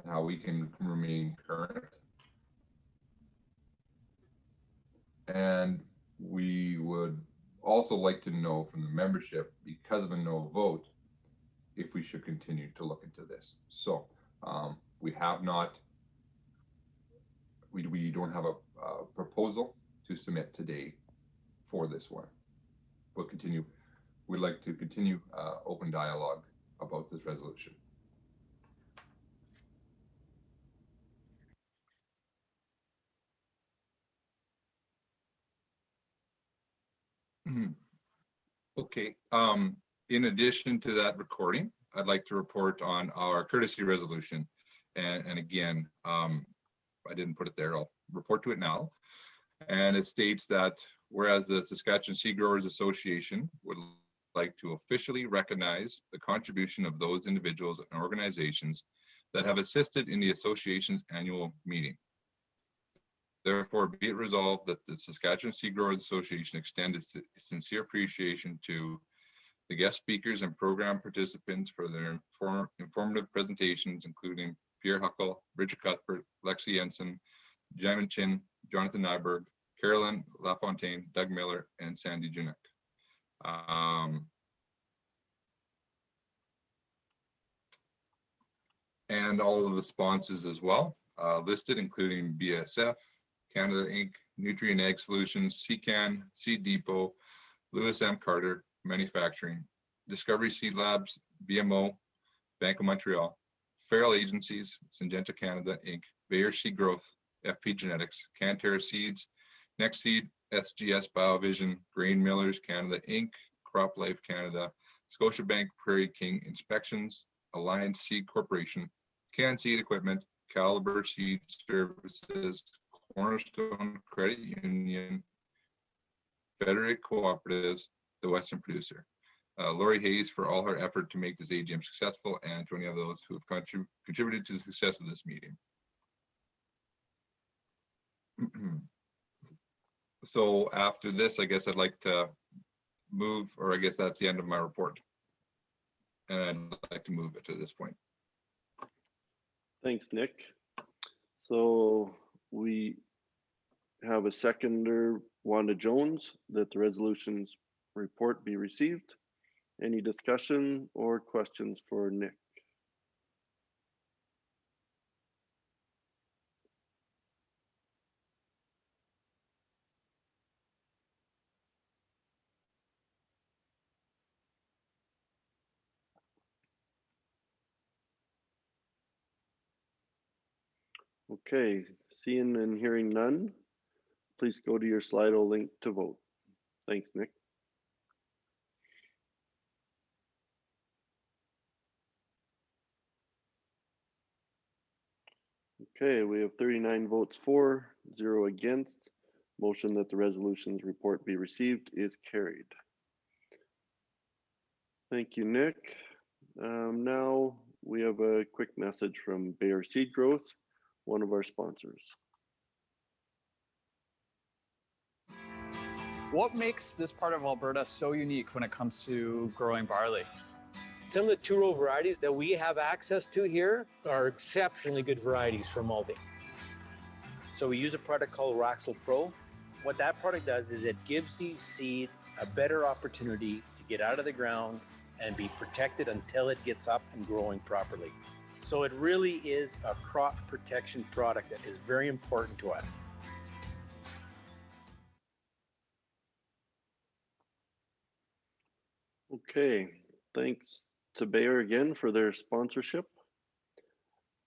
and how we can remain current. And we would also like to know from the membership, because of a no vote, if we should continue to look into this. So we have not, we don't have a proposal to submit today for this one. We'll continue, we'd like to continue open dialogue about this resolution. Okay, in addition to that recording, I'd like to report on our courtesy resolution. And again, I didn't put it there, I'll report to it now. And it states that whereas the Saskatchewan Seed Growers Association would like to officially recognize the contribution of those individuals and organizations that have assisted in the association's annual meeting. Therefore, be it resolved that the Saskatchewan Seed Growers Association extend its sincere appreciation to the guest speakers and program participants for their informative presentations, including Pierre Huckle, Richard Cuthbert, Lexi Jensen, Jamin Chin, Jonathan Nyberg, Carolyn LaFontaine, Doug Miller, and Sandy Junek. And all of the sponsors as well, listed, including BSF, Canada Inc., Nutrient Ag Solutions, CCAN, Seed Depot, Lewis M. Carter Manufacturing, Discovery Seed Labs, BMO, Bank of Montreal, Feral Agencies, Syngenta Canada Inc., Bayer Seed Growth, FP Genetics, Canterra Seeds, Next Seed, SGS Biovision, Grain Millers Canada Inc., Crop Life Canada, Scotiabank Prairie King Inspections, Alliance Seed Corporation, Can Seed Equipment, Caliber Seed Services, Cornerstone Credit Union, Federated Cooperatives, the Western Producer. Lori Hayes for all her effort to make this AGM successful, and to any of those who have contributed to the success of this meeting. So after this, I guess I'd like to move, or I guess that's the end of my report. And I'd like to move it to this point. Thanks, Nick. So we have a seconder Wanda Jones, that the resolutions report be received. Any discussion or questions for Nick? Okay, seeing and hearing none, please go to your Slido link to vote. Thanks, Nick. Okay, we have 39 votes for, 0 against. Motion that the resolutions report be received is carried. Thank you, Nick. Now we have a quick message from Bayer Seed Growth, one of our sponsors. What makes this part of Alberta so unique when it comes to growing barley? Some of the two-row varieties that we have access to here are exceptionally good varieties for malting. So we use a product called Roxel Pro. What that product does is it gives the seed a better opportunity to get out of the ground and be protected until it gets up and growing properly. So it really is a crop protection product that is very important to us. Okay, thanks to Bayer again for their sponsorship.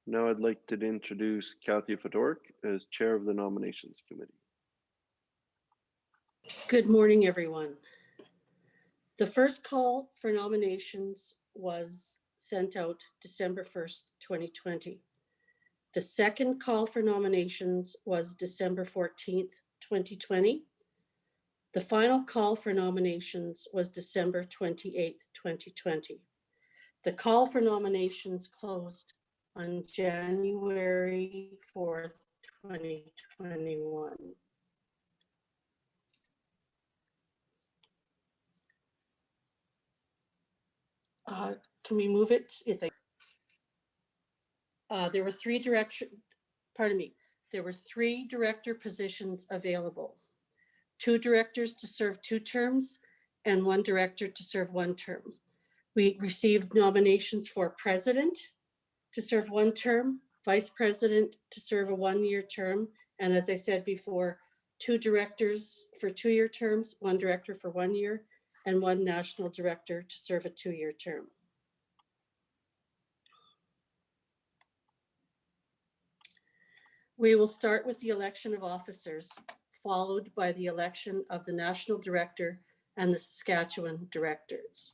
Now I'd like to introduce Kathy Fedork as Chair of the Nominations Committee. Good morning, everyone. The first call for nominations was sent out December 1st, 2020. The second call for nominations was December 14th, 2020. The final call for nominations was December 28th, 2020. The call for nominations closed on January 4th, 2021. Can we move it? There were three director positions available. 2 directors to serve 2 terms and 1 director to serve 1 term. We received nominations for president to serve 1 term, vice president to serve a 1-year term, and as I said before, 2 directors for 2-year terms, 1 director for 1 year, and 1 national director to serve a 2-year term. We will start with the election of officers, followed by the election of the national director and the Saskatchewan directors.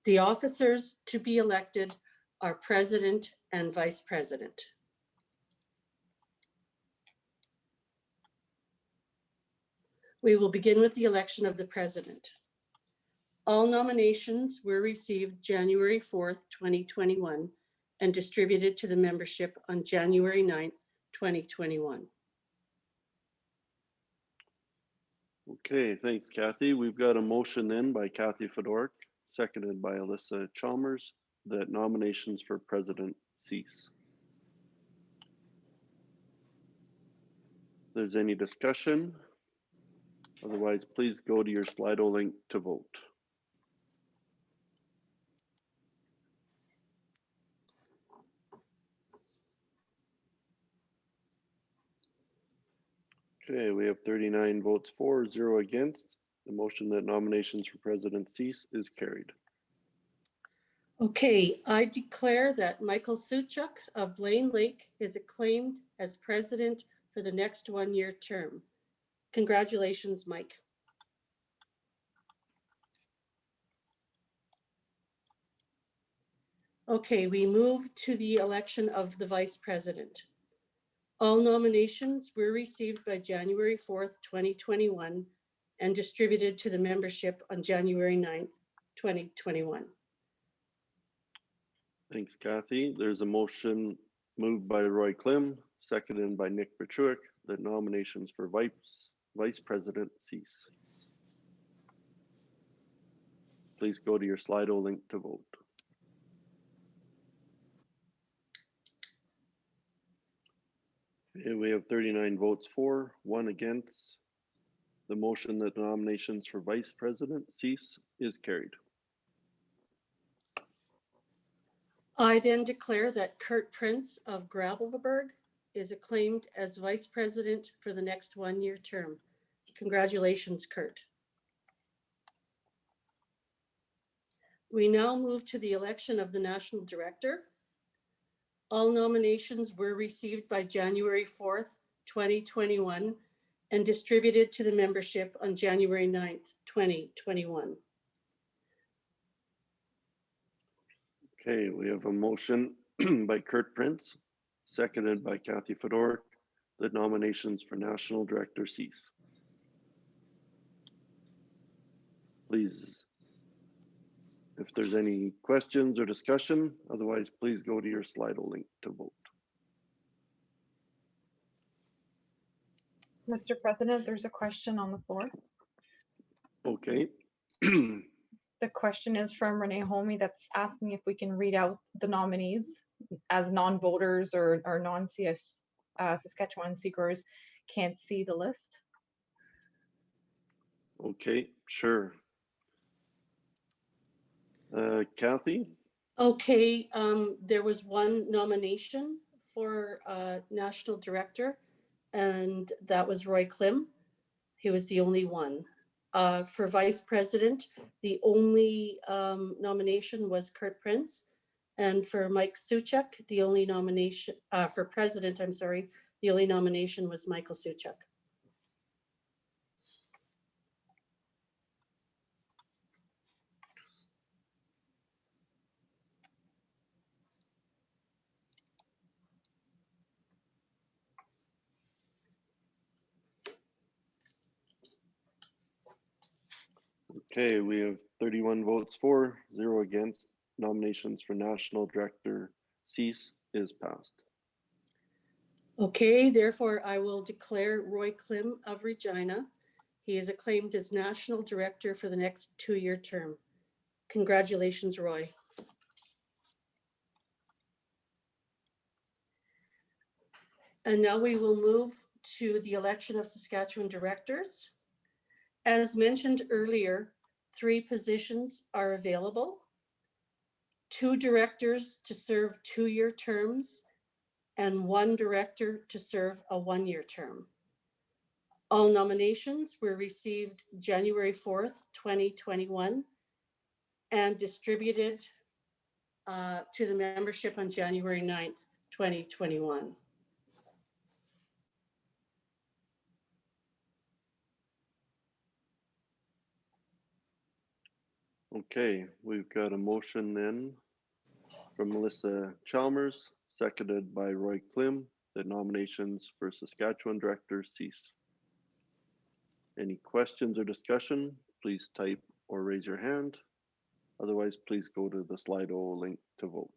The officers to be elected are president and vice president. We will begin with the election of the president. All nominations were received January 4th, 2021, and distributed to the membership on January 9th, 2021. Okay, thanks, Kathy. We've got a motion then by Kathy Fedork, seconded by Alyssa Chalmers, that nominations for president cease. If there's any discussion, otherwise, please go to your Slido link to vote. Okay, we have 39 votes for, 0 against. The motion that nominations for president cease is carried. Okay, I declare that Michael Suchuk of Blaine Lake is acclaimed as president for the next 1-year term. Congratulations, Mike. Okay, we move to the election of the vice president. All nominations were received by January 4th, 2021, and distributed to the membership on January 9th, 2021. Thanks, Kathy. There's a motion moved by Roy Klim, seconded by Nick Berchuik, that nominations for vice president cease. Please go to your Slido link to vote. Okay, we have have 39 votes for, 1 against. The motion that nominations for vice president cease is carried. I then declare that Kurt Prince of Gravelberg is acclaimed as vice president for the next 1-year term. Congratulations, Kurt. We now move to the election of the national director. All nominations were received by January 4th, 2021, and distributed to the membership on January 9th, 2021. Okay, we have a motion by Kurt Prince, seconded by Kathy Fedor, that nominations for national director cease. Please, if there's any questions or discussion, otherwise please go to your Slido link to vote. Mr. President, there's a question on the floor. Okay. The question is from Renee Holme that's asking if we can read out the nominees as non-voters or non-CS Saskatchewan seekers can't see the list. Okay, sure. Kathy? Okay, there was one nomination for national director, and that was Roy Klim. He was the only one. For vice president, the only nomination was Kurt Prince. And for Mike Suchak, the only nomination, for president, I'm sorry, the only nomination was Michael Suchak. Okay, we have 31 votes for, 0 against. Nominations for national director cease is passed. Okay, therefore I will declare Roy Klim of Regina. He is acclaimed as national director for the next 2-year term. Congratulations, Roy. And now we will move to the election of Saskatchewan directors. As mentioned earlier, 3 positions are available. 2 directors to serve 2-year terms and 1 director to serve a 1-year term. All nominations were received January 4th, 2021 and distributed to the membership on January 9th, 2021. Okay, we've got a motion then from Melissa Chalmers, seconded by Roy Klim, that nominations for Saskatchewan directors cease. Any questions or discussion, please type or raise your hand. Otherwise, please go to the Slido link to vote.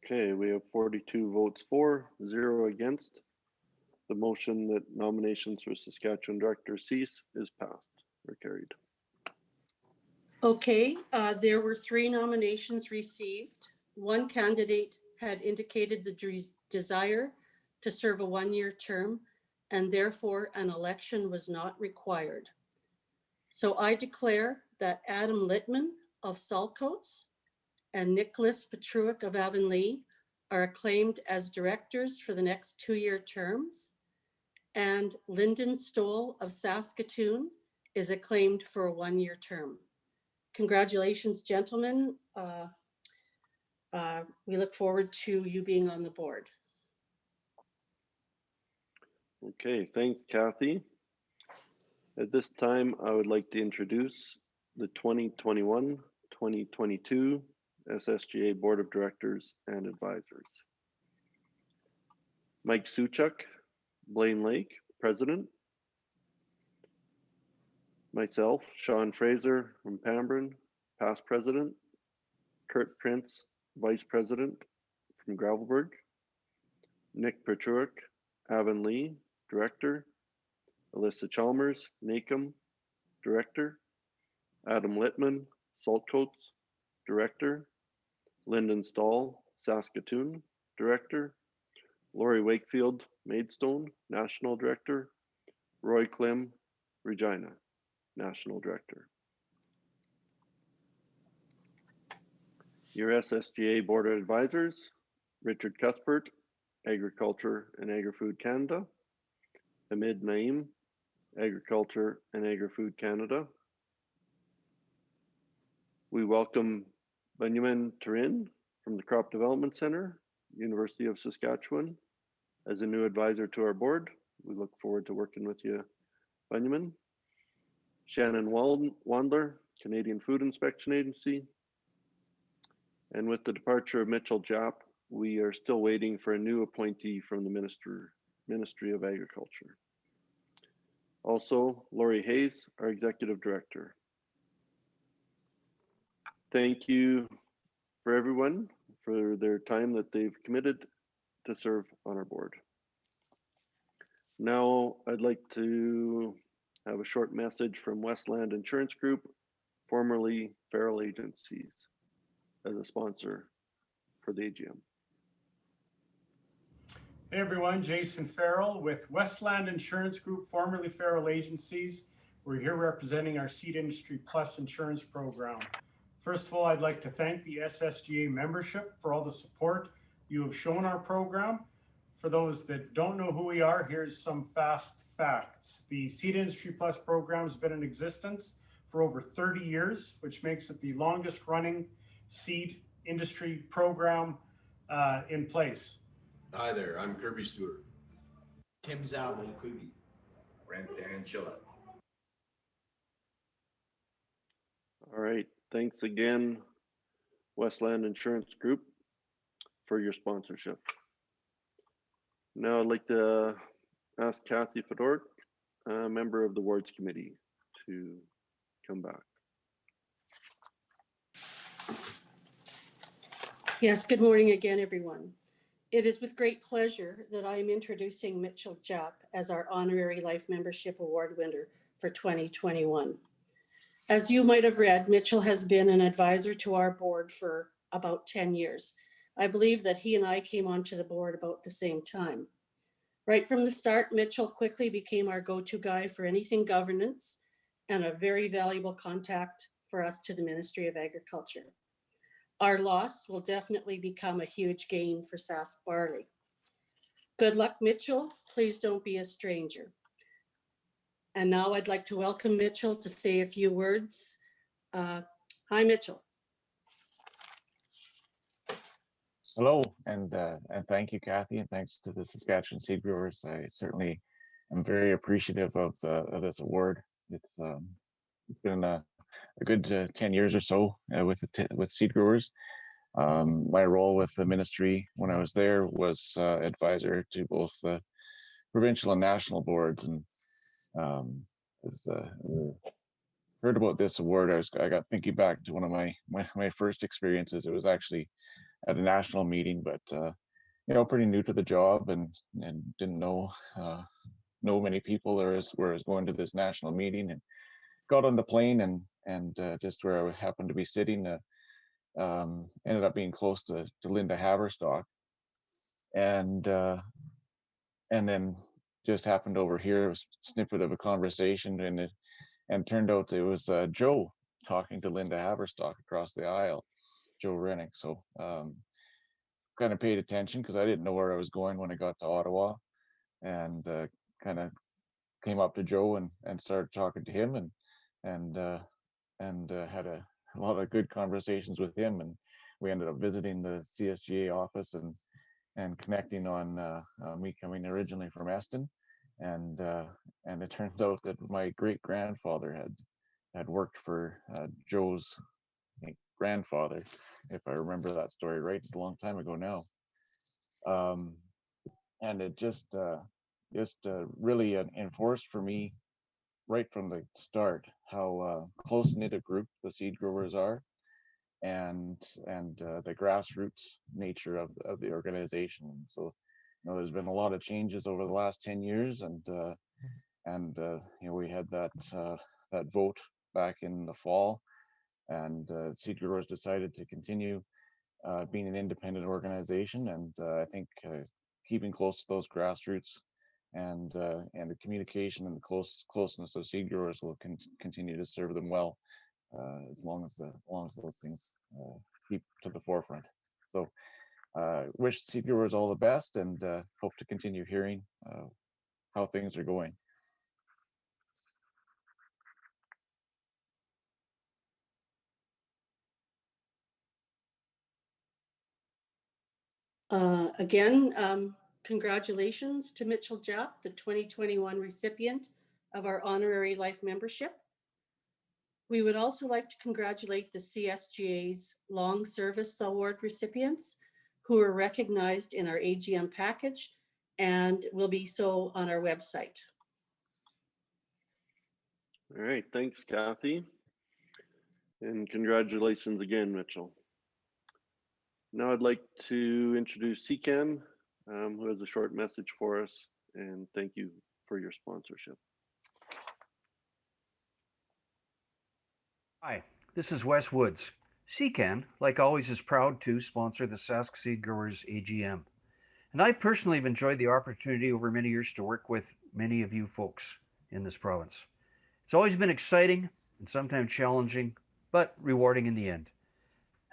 Okay, we have 42 votes for, 0 against. The motion that nominations for Saskatchewan director cease is passed or carried. Okay, there were 3 nominations received. 1 candidate had indicated the desire to serve a 1-year term, and therefore an election was not required. So I declare that Adam Littman of Saltcoats and Nicholas Petruick of Avonlea are acclaimed as directors for the next 2-year terms, and Lyndon Stoll of Saskatoon is acclaimed for a 1-year term. Congratulations, gentlemen. We look forward to you being on the board. Okay, thanks, Kathy. At this time, I would like to introduce the 2021-2022 SSGA Board of Directors and Advisors. Mike Suchuk, Blaine Lake, President. Myself, Sean Fraser from Pambrin, past President. Kurt Prince, Vice President from Gravelburg. Nick Perchuik, Avonlea, Director. Alyssa Chalmers, NACOM, Director. Adam Littman, Saltcoats, Director. Lyndon Stahl, Saskatoon, Director. Lori Wakefield, Maidstone, National Director. Roy Klim, Regina, National Director. Your SSGA Board of Advisors, Richard Cuthbert, Agriculture and Agri-Food Canada. Hamid Naeem, Agriculture and Agri-Food Canada. We welcome Benjamin Turin from the Crop Development Center, University of Saskatchewan, as a new advisor to our board. We look forward to working with you, Benjamin. Shannon Wandler, Canadian Food Inspection Agency. And with the departure of Mitchell Japp, we are still waiting for a new appointee from the Ministry of Agriculture. Also, Lori Hayes, our Executive Director. Thank you for everyone for their time that they've committed to serve on our board. Now, I'd like to have a short message from Westland Insurance Group, formerly Farrell Agencies, as a sponsor for the AGM. Hey everyone, Jason Farrell with Westland Insurance Group, formerly Farrell Agencies. We're here representing our Seed Industry Plus insurance program. First of all, I'd like to thank the SSGA membership for all the support you have shown our program. For those that don't know who we are, here's some fast facts. The Seed Industry Plus program has been in existence for over 30 years, which makes it the longest running seed industry program in place. Hi there, I'm Kirby Stewart. Tim Zabel, Brent Angela. All right, thanks again, Westland Insurance Group, for your sponsorship. Now I'd like to ask Kathy Fedork, a member of the Wards Committee, to come back. Yes, good morning again, everyone. It is with great pleasure that I am introducing Mitchell Japp as our Honorary Life Membership Award winner for 2021. As you might have read, Mitchell has been an advisor to our board for about 10 years. I believe that he and I came onto the board about the same time. Right from the start, Mitchell quickly became our go-to guy for anything governance and a very valuable contact for us to the Ministry of Agriculture. Our loss will definitely become a huge gain for Sask barley. Good luck, Mitchell. Please don't be a stranger. And now I'd like to welcome Mitchell to say a few words. Hi, Mitchell. Hello, and thank you, Kathy, and thanks to the Saskatchewan Seed Growers. I certainly am very appreciative of this award. It's been a good 10 years or so with seed growers. My role with the ministry when I was there was advisor to both the provincial and national boards, and heard about this award. I got thinking back to one of my first experiences. It was actually at a national meeting, but pretty new to the job and didn't know many people. Was going to this national meeting and got on the plane and just where I happened to be sitting, ended up being close to Linda Haverstock, and then just happened to overhear a snippet of a conversation, and turned out it was Joe talking to Linda Haverstock across the aisle, Joe Rennick. So kind of paid attention because I didn't know where I was going when I got to Ottawa, and kind of came up to Joe and started talking to him, and had a lot of good conversations with him, and we ended up visiting the CSGA office and connecting on me coming originally from Eston, and it turns out that my great grandfather had worked for Joe's, I think, grandfather, if I remember that story right. It's a long time ago now. And it just really enforced for me right from the start how close knit a group the seed growers are, and the grassroots nature of the organization. So, there's been a lot of changes over the last 10 years, and we had that vote back in the fall, and seed growers decided to continue being an independent organization, and I think keeping close to those grassroots and the communication and the closeness of seed growers will continue to serve them well, as long as those things keep to the forefront. So wish seed growers all the best, and hope to continue hearing how things are going. Again, congratulations to Mitchell Japp, the 2021 recipient of our honorary life membership. We would also like to congratulate the CSGA's Long Service Award recipients who are recognized in our AGM package and will be so on our website. All right, thanks, Kathy. And congratulations again, Mitchell. Now I'd like to introduce CCAN, who has a short message for us, and thank you for your sponsorship. Hi, this is Wes Woods. CCAN, like always, is proud to sponsor the Sask Seed Growers AGM. And I personally have enjoyed the opportunity over many years to work with many of you folks in this province. It's always been exciting and sometimes challenging, but rewarding in the end.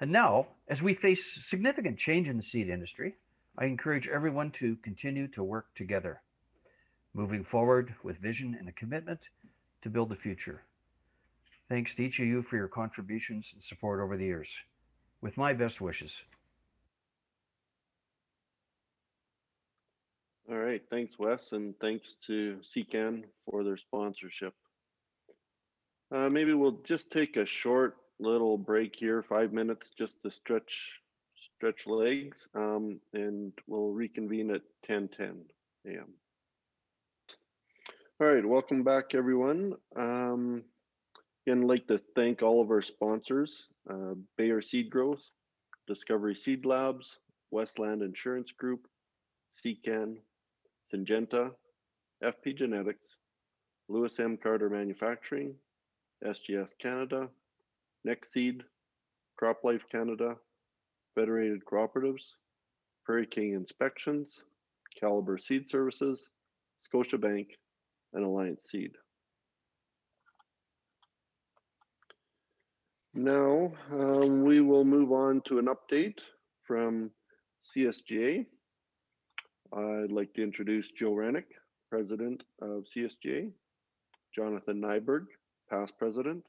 And now, as we face significant change in the seed industry, I encourage everyone to continue to work together, moving forward with vision and a commitment to build the future. Thanks to each of you for your contributions and support over the years. With my best wishes. All right, thanks, Wes, and thanks to CCAN for their sponsorship. Maybe we'll just take a short little break here, 5 minutes, just to stretch legs, and we'll reconvene at 10:10 a.m. All right, welcome back, everyone. Again, I'd like to thank all of our sponsors, Bayer Seed Growth, Discovery Seed Labs, Westland Insurance Group, CCAN, Syngenta, FP Genetics, Lewis M. Carter Manufacturing, SGS Canada, Nextseed, CropLife Canada, Federated Cooperatives, Prairie King Inspections, Caliber Seed Services, Scotiabank, and Alliance Seed. Now we will move on to an update from CSGA. I'd like to introduce Joe Rennick, President of CSGA, Jonathan Nyberg, Past President,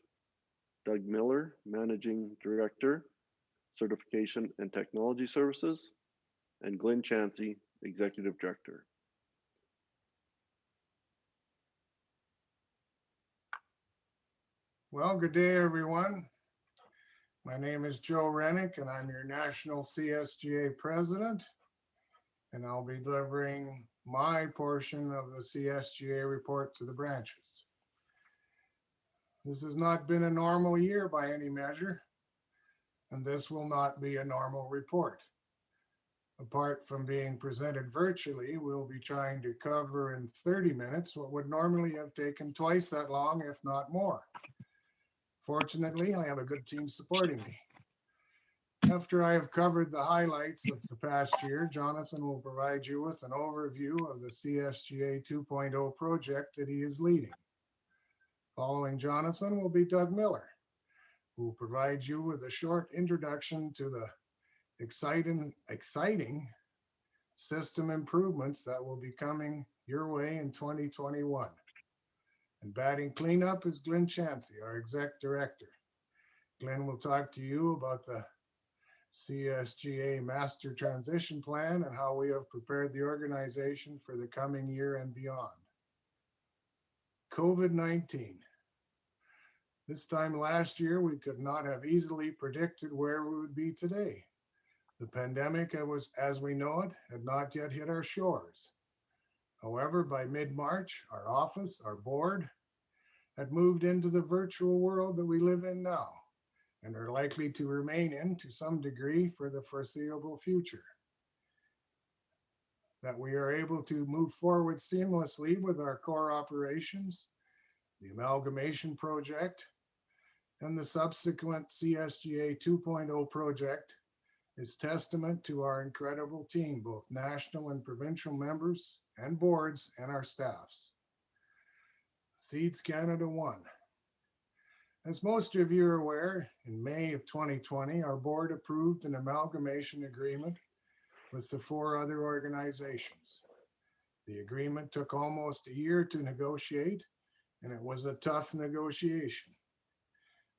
Doug Miller, Managing Director, Certification and Technology Services, and Glenn Chansey, Executive Director. Well, good day, everyone. My name is Joe Rennick, and I'm your National CSGA President, and I'll be delivering my portion of the CSGA report to the branches. This has not been a normal year by any measure, and this will not be a normal report. Apart from being presented virtually, we'll be trying to cover in 30 minutes what would normally have taken twice that long, if not more. Fortunately, I have a good team supporting me. After I have covered the highlights of the past year, Jonathan will provide you with an overview of the CSGA 2.0 project that he is leading. Following Jonathan will be Doug Miller, who will provide you with a short introduction to the exciting system improvements that will be coming your way in 2021. And batting cleanup is Glenn Chansey, our Exec Director. Glenn will talk to you about the CSGA Master Transition Plan, and how we have prepared the organization for the coming year and beyond. COVID-19. This time last year, we could not have easily predicted where we would be today. The pandemic, as we know it, had not yet hit our shores. However, by mid-March, our office, our board, had moved into the virtual world that we live in now, and are likely to remain in to some degree for the foreseeable future. That we are able to move forward seamlessly with our core operations, the amalgamation project, and the subsequent CSGA 2.0 project is testament to our incredible team, both national and provincial members and boards and our staffs. Seeds Canada 1. As most of you are aware, in May of 2020, our board approved an amalgamation agreement with the 4 other organizations. The agreement took almost a year to negotiate, and it was a tough negotiation.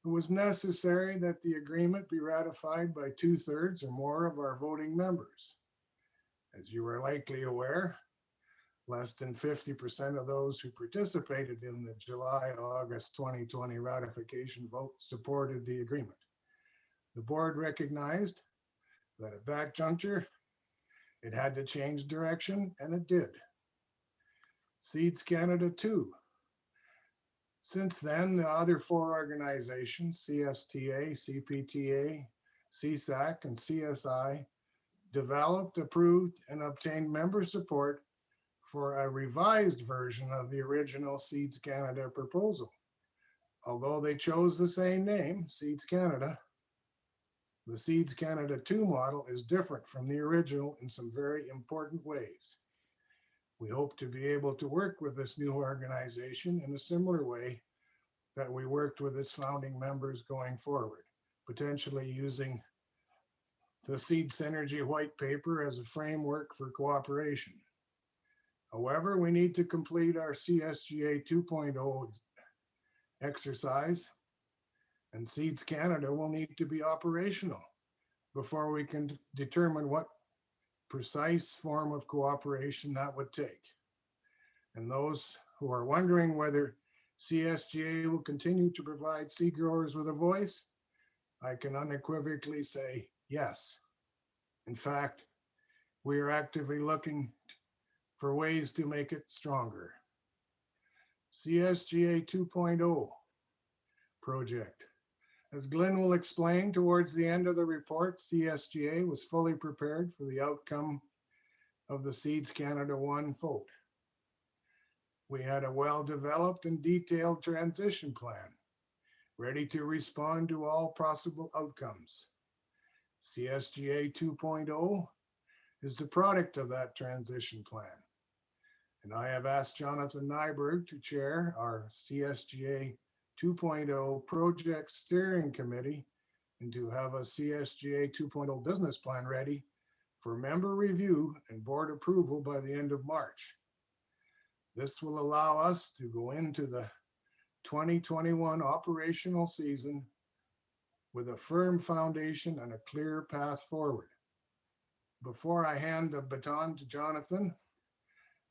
It was necessary that the agreement be ratified by 2/3 or more of our voting members. As you are likely aware, less than 50% of those who participated in the July-August 2020 ratification vote supported the agreement. The board recognized that at that juncture, it had to change direction, and it did. Seeds Canada 2. Since then, the other 4 organizations, CSTA, CPTA, CSAC, and CSI, developed, approved, and obtained member support for a revised version of the original Seeds Canada proposal. Although they chose the same name, Seeds Canada, the Seeds Canada 2 model is different from the original in some very important ways. We hope to be able to work with this new organization in a similar way that we worked with its founding members going forward, potentially using the Seed Synergy White Paper as a framework for cooperation. However, we need to complete our CSGA 2.0 exercise, and Seeds Canada will need to be operational before we can determine what precise form of cooperation that would take. And those who are wondering whether CSGA will continue to provide seed growers with a voice, I can unequivocally say yes. In fact, we are actively looking for ways to make it stronger. CSGA 2.0 project. As Glenn will explain towards the end of the report, CSGA was fully prepared for the outcome of the Seeds Canada 1 vote. We had a well-developed and detailed transition plan, ready to respond to all possible outcomes. CSGA 2.0 is the product of that transition plan. And I have asked Jonathan Nyberg to chair our CSGA 2.0 Project Steering Committee and to have a CSGA 2.0 business plan ready for member review and board approval by the end of March. This will allow us to go into the 2021 operational season with a firm foundation and a clear path forward. Before I hand the baton to Jonathan,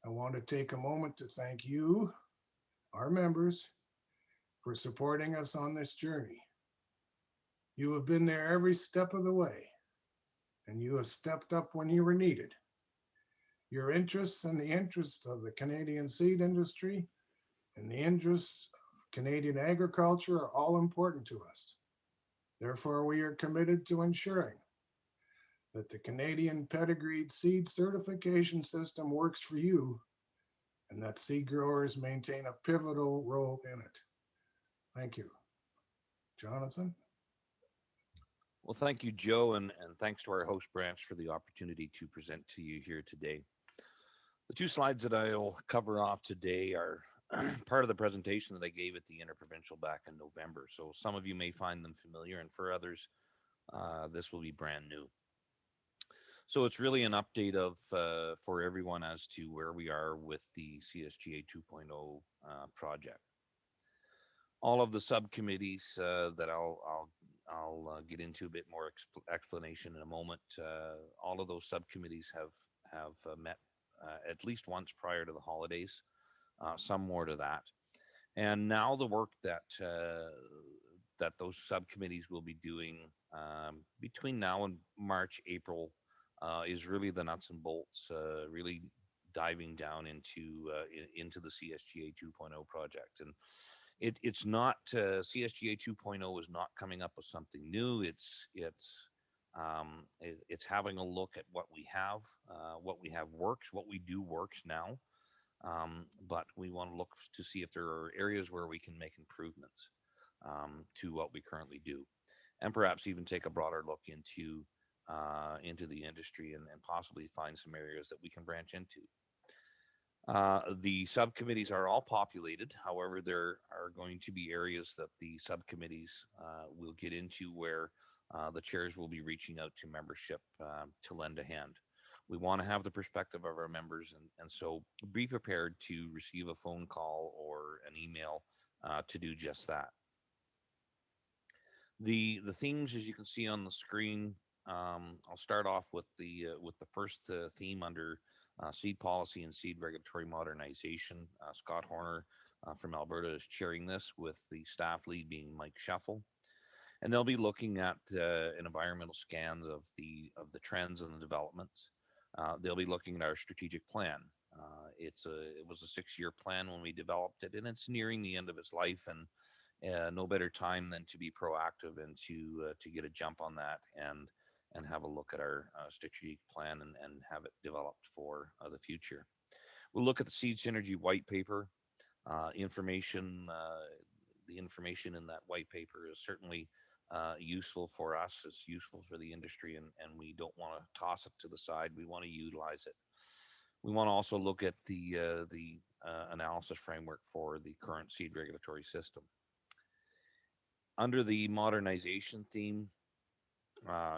I want to take a moment to thank you, our members, for supporting us on this journey. You have been there every step of the way, and you have stepped up when you were needed. Your interests and the interests of the Canadian seed industry and the interests of Canadian agriculture are all important to us. Therefore, we are committed to ensuring that the Canadian pedigreed seed certification system works for you and that seed growers maintain a pivotal role in it. Thank you. Jonathan? Well, thank you, Joe, and thanks to our host branch for the opportunity to present to you here today. The 2 slides that I'll cover off today are part of the presentation that I gave at the Interprovincial back in November. So some of you may find them familiar, and for others, this will be brand new. So it's really an update of for everyone as to where we are with the CSGA 2.0 project. All of the subcommittees that I'll I'll get into a bit more explanation in a moment. All of those subcommittees have met at least once prior to the holidays, some more to that. And now the work that those subcommittees will be doing between now and March, April is really the nuts and bolts, really diving down into the CSGA 2.0 project. And it's not CSGA 2.0 is not coming up with something new. It's having a look at what we have works, what we do works now, but we want to look to see if there are areas where we can make improvements to what we currently do, and perhaps even take a broader look into the industry and possibly find some areas that we can branch into. The subcommittees are all populated. However, there are going to be areas that the subcommittees will get into where the chairs will be reaching out to membership to lend a hand. We want to have the perspective of our members, and so be prepared to receive a phone call or an email to do just that. The themes, as you can see on the screen, I'll start off with the first theme under seed policy and seed regulatory modernization. Scott Horner from Alberta is chairing this, with the staff lead being Mike Shuffle, and they'll be looking at an environmental scan of the trends and the developments. They'll be looking at our strategic plan. It was a 6-year plan when we developed it, and it's nearing the end of its life, and no better time than to be proactive and to get a jump on that and have a look at our strategic plan and have it developed for the future. We'll look at the Seed Synergy white paper. Information, the information in that white paper is certainly useful for us. It's useful for the industry, and we don't want to toss it to the side. We want to utilize it. We want to also look at the analysis framework for the current seed regulatory system. Under the modernization theme,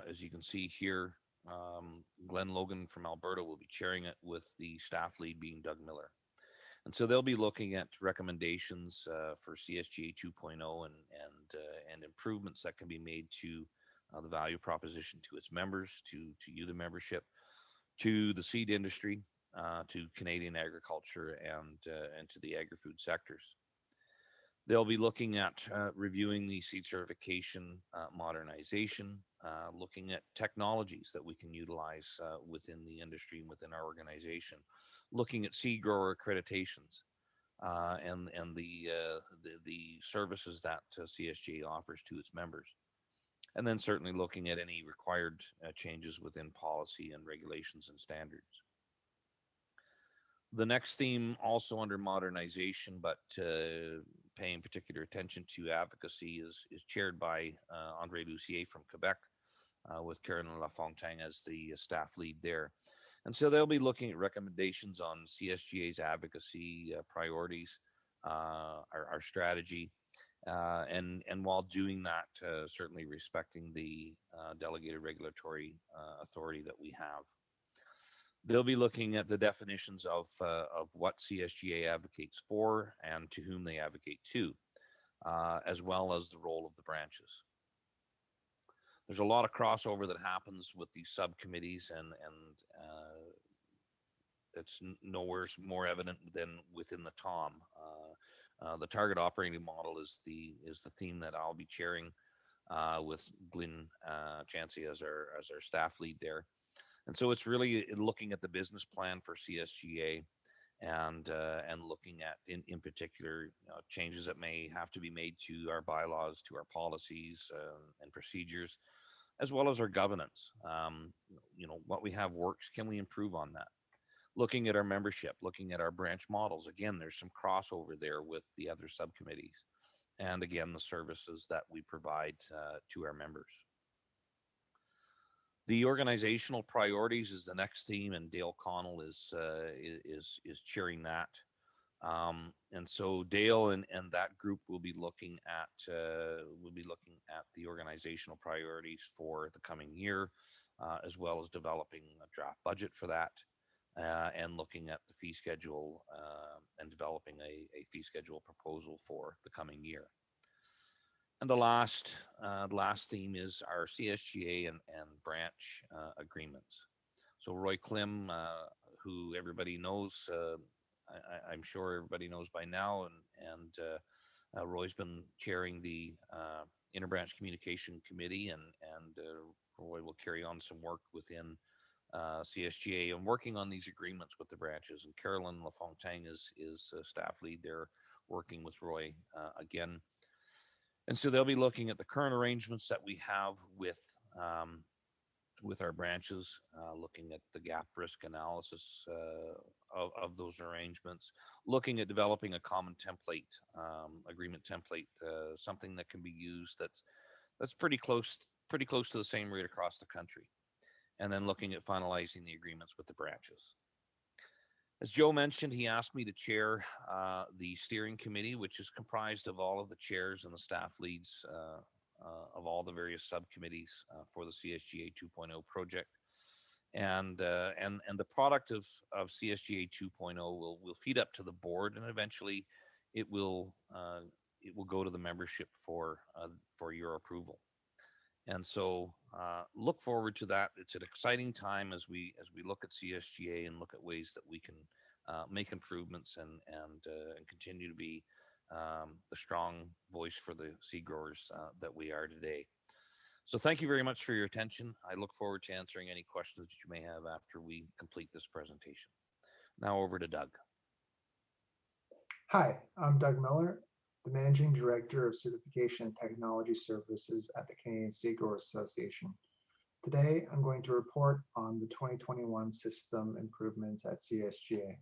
as you can see here, Glenn Logan from Alberta will be chairing it, with the staff lead being Doug Miller. And so they'll be looking at recommendations for CSGA 2.0 and improvements that can be made to the value proposition to its members, to you, the membership, to the seed industry, to Canadian agriculture, and to the agri-food sectors. They'll be looking at reviewing the seed certification modernization, looking at technologies that we can utilize within the industry and within our organization, looking at seed grower accreditations and the services that CSGA offers to its members. And then certainly looking at any required changes within policy and regulations and standards. The next theme, also under modernization, but paying particular attention to advocacy, is chaired by Andre Lucier from Quebec, with Karen Lafontaine as the staff lead there. And so they'll be looking at recommendations on CSGA's advocacy priorities, our strategy, and while doing that, certainly respecting the delegated regulatory authority that we have. They'll be looking at the definitions of what CSGA advocates for and to whom they advocate to, as well as the role of the branches. There's a lot of crossover that happens with these subcommittees, and that's nowhere more evident than within the TOM. The target operating model is the theme that I'll be chairing, with Glyn Chansey as our staff lead there. And so it's really looking at the business plan for CSGA and looking at, in particular, changes that may have to be made to our bylaws, to our policies and procedures, as well as our governance. What we have works. Can we improve on that? Looking at our membership, looking at our branch models. Again, there's some crossover there with the other subcommittees. And again, the services that we provide to our members. The organizational priorities is the next theme, and Dale Connell is chairing that. And so Dale and that group will be looking at the organizational priorities for the coming year, as well as developing a draft budget for that, and looking at the fee schedule and developing a fee schedule proposal for the coming year. And the last theme is our CSGA and branch agreements. So Roy Klim, who everybody knows, I'm sure everybody knows by now, and Roy's been chairing the Interbranch Communication Committee, and Roy will carry on some work within CSGA and working on these agreements with the branches. And Carolyn LaFontaine is staff lead there, working with Roy again. And so they'll be looking at the current arrangements that we have with our branches, looking at the gap risk analysis of those arrangements, looking at developing a common template, agreement template, something that can be used that's pretty close to the same rate across the country, and then looking at finalizing the agreements with the branches. As Joe mentioned, he asked me to chair the steering committee, which is comprised of all of the chairs and the staff leads of all the various subcommittees for the CSGA 2.0 project. And the product of CSGA 2.0 will feed up to the board, and eventually it will go to the membership for your approval. And so look forward to that. It's an exciting time as we look at CSGA and look at ways that we can make improvements and continue to be the strong voice for the seed growers that we are today. So thank you very much for your attention. I look forward to answering any questions that you may have after we complete this presentation. Now over to Doug. Hi, I'm Doug Miller, the Managing Director of Certification and Technology Services at the Canadian Seed Growers Association. Today, I'm going to report on the 2021 system improvements at CSGA.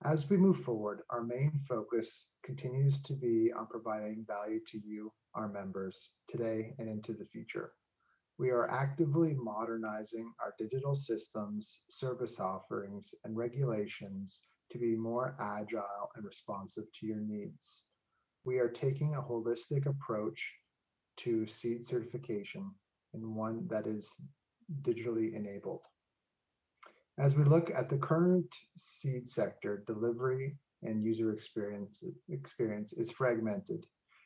As we move forward, our main focus continues to be on providing value to you, our members, today and into the future. We are actively modernizing our digital systems, service offerings, and regulations to be more agile and responsive to your needs. We are taking a holistic approach to seed certification, and one that is digitally enabled. As we look at the current seed sector, delivery and user experience is fragmented,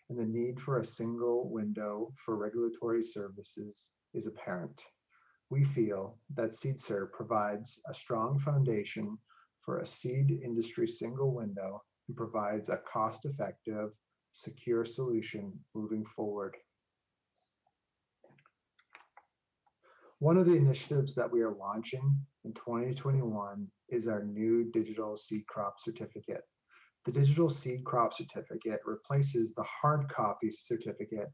and the need for a single window for regulatory services is apparent. We feel that SeedCert provides a strong foundation for a seed industry single window and provides a cost-effective, secure solution moving forward. One of the initiatives that we are launching in 2021 is our new digital seed crop certificate. The digital seed crop certificate replaces the hard copy certificate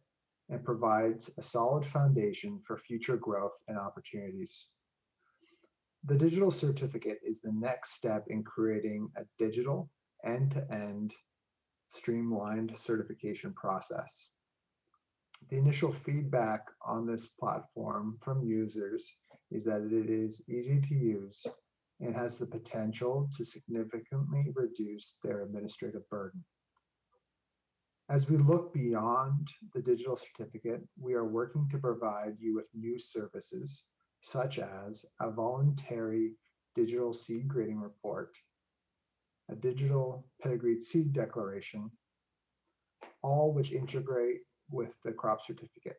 and provides a solid foundation for future growth and opportunities. The digital certificate is the next step in creating a digital end-to-end streamlined certification process. The initial feedback on this platform from users is that it is easy to use and has the potential to significantly reduce their administrative burden. As we look beyond the digital certificate, we are working to provide you with new services, such as a voluntary digital seed grading report, a digital pedigreed seed declaration, all which integrate with the crop certificate.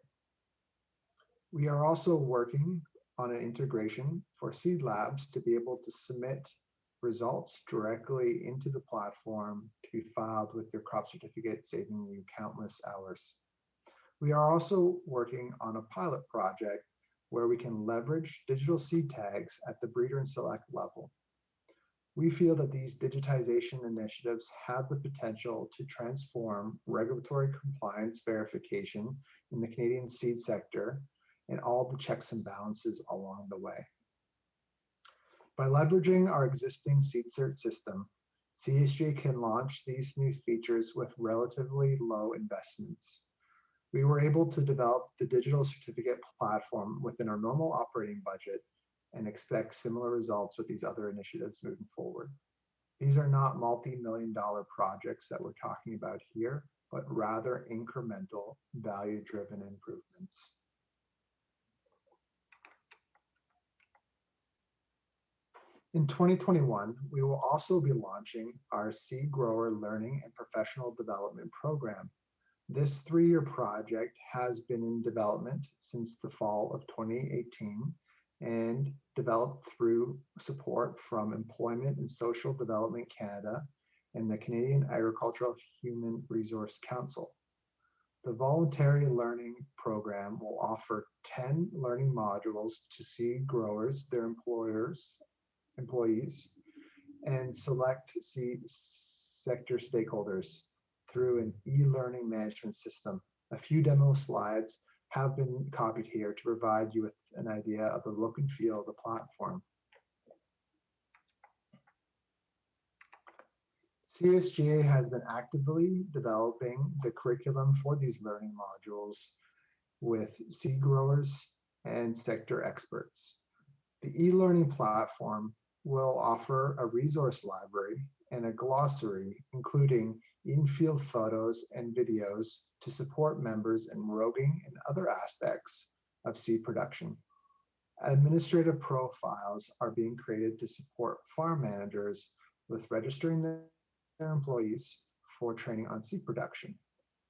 We are also working on an integration for seed labs to be able to submit results directly into the platform to be filed with your crop certificate, saving you countless hours. We are also working on a pilot project where we can leverage digital seed tags at the breeder and select level. We feel that these digitization initiatives have the potential to transform regulatory compliance verification in the Canadian seed sector and all the checks and balances along the way. By leveraging our existing SeedCert system, CSG can launch these new features with relatively low investments. We were able to develop the digital certificate platform within our normal operating budget and expect similar results with these other initiatives moving forward. These are not multi-million-dollar projects that we're talking about here, but rather incremental, value-driven improvements. In 2021, we will also be launching our Seed Grower Learning and Professional Development Program. This 3-year project has been in development since the fall of 2018 and developed through support from Employment and Social Development Canada and the Canadian Agricultural Human Resource Council. The voluntary learning program will offer 10 learning modules to seed growers, their employees, and select seed sector stakeholders through an e-learning management system. A few demo slides have been copied here to provide you with an idea of the look and feel of the platform. CSGA has been actively developing the curriculum for these learning modules with seed growers and sector experts. The e-learning platform will offer a resource library and a glossary, including in-field photos and videos to support members in roving and other aspects of seed production. Administrative profiles are being created to support farm managers with registering their employees for training on seed production.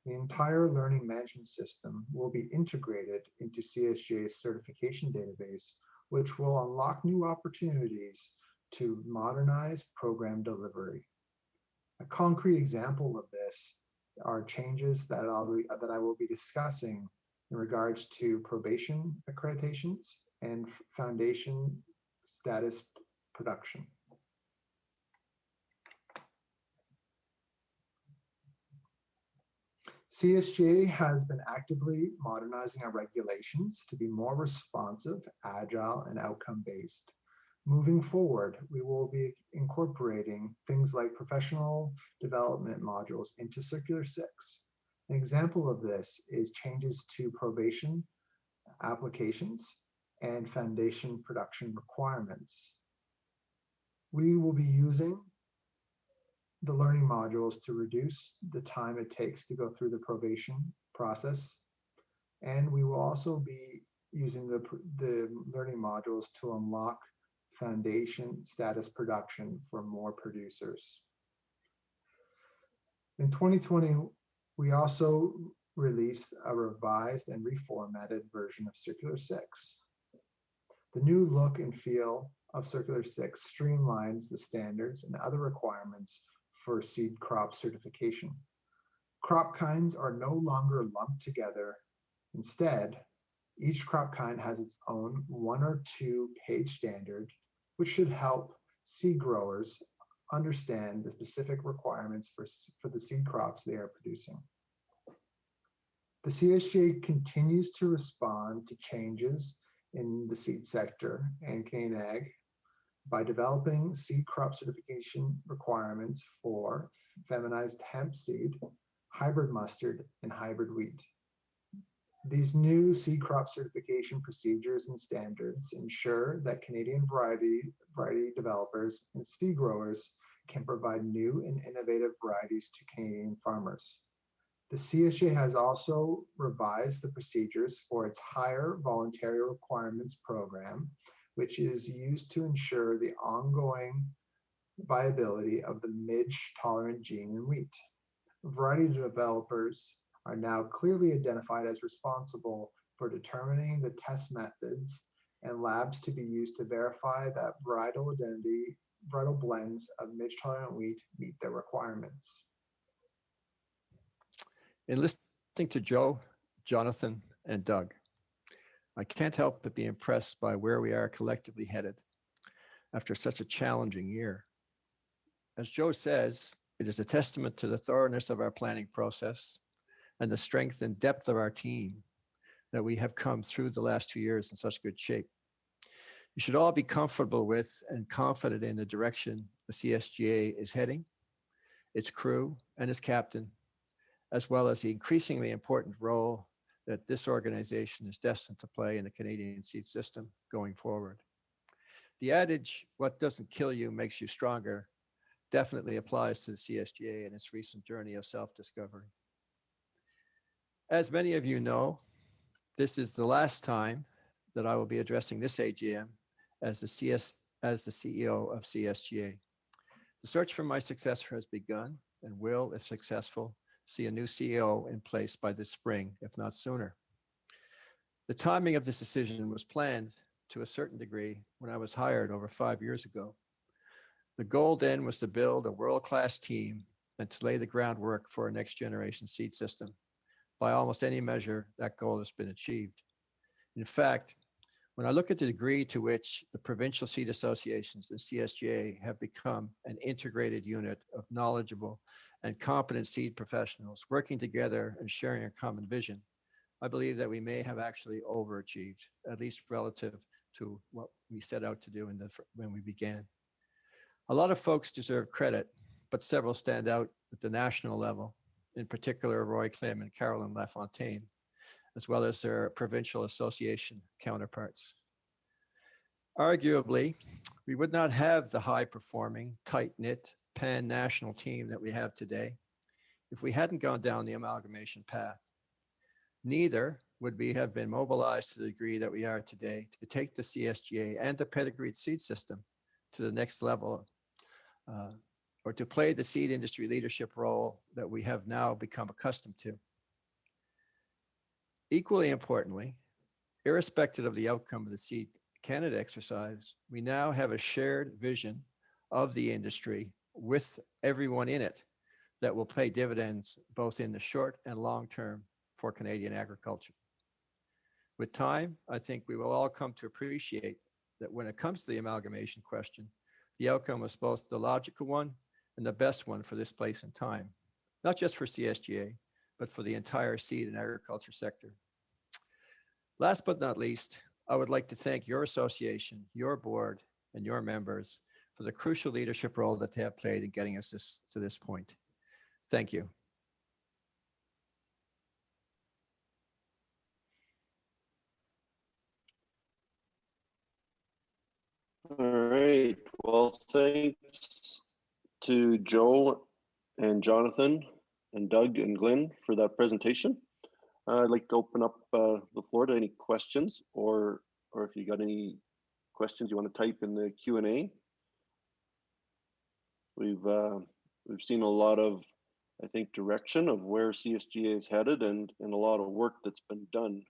The entire learning management system will be integrated into CSGA's certification database, which will unlock new opportunities to modernize program delivery. A concrete example of this are changes that I will be discussing in regards to probation accreditations and foundation status production. CSGA has been actively modernizing our regulations to be more responsive, agile, and outcome-based. Moving forward, we will be incorporating things like professional development modules into Circular 6. An example of this is changes to probation applications and foundation production requirements. We will be using the learning modules to reduce the time it takes to go through the probation process. And we will also be using the learning modules to unlock foundation status production for more producers. In 2020, we also released a revised and reformatted version of Circular 6. The new look and feel of Circular 6 streamlines the standards and other requirements for seed crop certification. Crop kinds are no longer lumped together. Instead, each crop kind has its own 1 or 2 page standard, which should help seed growers understand the specific requirements for the seed crops they are producing. The CSGA continues to respond to changes in the seed sector and Canadian ag by developing seed crop certification requirements for feminized hemp seed, hybrid mustard, and hybrid wheat. These new seed crop certification procedures and standards ensure that Canadian variety developers and seed growers can provide new and innovative varieties to Canadian farmers. The CSGA has also revised the procedures for its higher voluntary requirements program, which is used to ensure the ongoing viability of the midge-tolerant gene in wheat. Variety developers are now clearly identified as responsible for determining the test methods and labs to be used to verify that varietal blends of midge-tolerant wheat meet their requirements. In listening to Joe, Jonathan, and Doug, I can't help but be impressed by where we are collectively headed after such a challenging year. As Joe says, it is a testament to the thoroughness of our planning process and the strength and depth of our team that we have come through the last 2 years in such good shape. You should all be comfortable with and confident in the direction the CSGA is heading, its crew and its captain, as well as the increasingly important role that this organization is destined to play in the Canadian seed system going forward. The adage, what doesn't kill you makes you stronger, definitely applies to the CSGA and its recent journey of self-discovery. As many of you know, this is the last time that I will be addressing this AGM as the CEO of CSGA. The search for my successor has begun and will, if successful, see a new CEO in place by this spring, if not sooner. The timing of this decision was planned to a certain degree when I was hired over 5 years ago. The goal then was to build a world-class team and to lay the groundwork for a next generation seed system. By almost any measure, that goal has been achieved. In fact, when I look at the degree to which the provincial seed associations and CSGA have become an integrated unit of knowledgeable and competent seed professionals working together and sharing a common vision, I believe that we may have actually overachieved, at least relative to what we set out to do when we began. A lot of folks deserve credit, but several stand out at the national level, in particular Roy Klim and Carolyn LaFontaine, as well as their provincial association counterparts. Arguably, we would not have the high-performing, tight-knit, pan-national team that we have today if we hadn't gone down the amalgamation path. Neither would we have been mobilized to the degree that we are today to take the CSGA and the pedigreed seed system to the next level, or to play the seed industry leadership role that we have now become accustomed to. Equally importantly, irrespective of the outcome of the Seed Canada exercise, we now have a shared vision of the industry with everyone in it that will pay dividends both in the short and long term for Canadian agriculture. With time, I think we will all come to appreciate that when it comes to the amalgamation question, the outcome was both the logical one and the best one for this place and time, not just for CSGA, but for the entire seed and agriculture sector. Last but not least, I would like to thank your association, your board, and your members for the crucial leadership role that they have played in getting us to this point. Thank you. All right. Well, thanks to Joe and Jonathan and Doug and Glenn for that presentation. I'd like to open up the floor to any questions, or if you got any questions you want to type in the Q&A. We've seen a lot of, I think, direction of where CSGA is headed, and a lot of work that's been done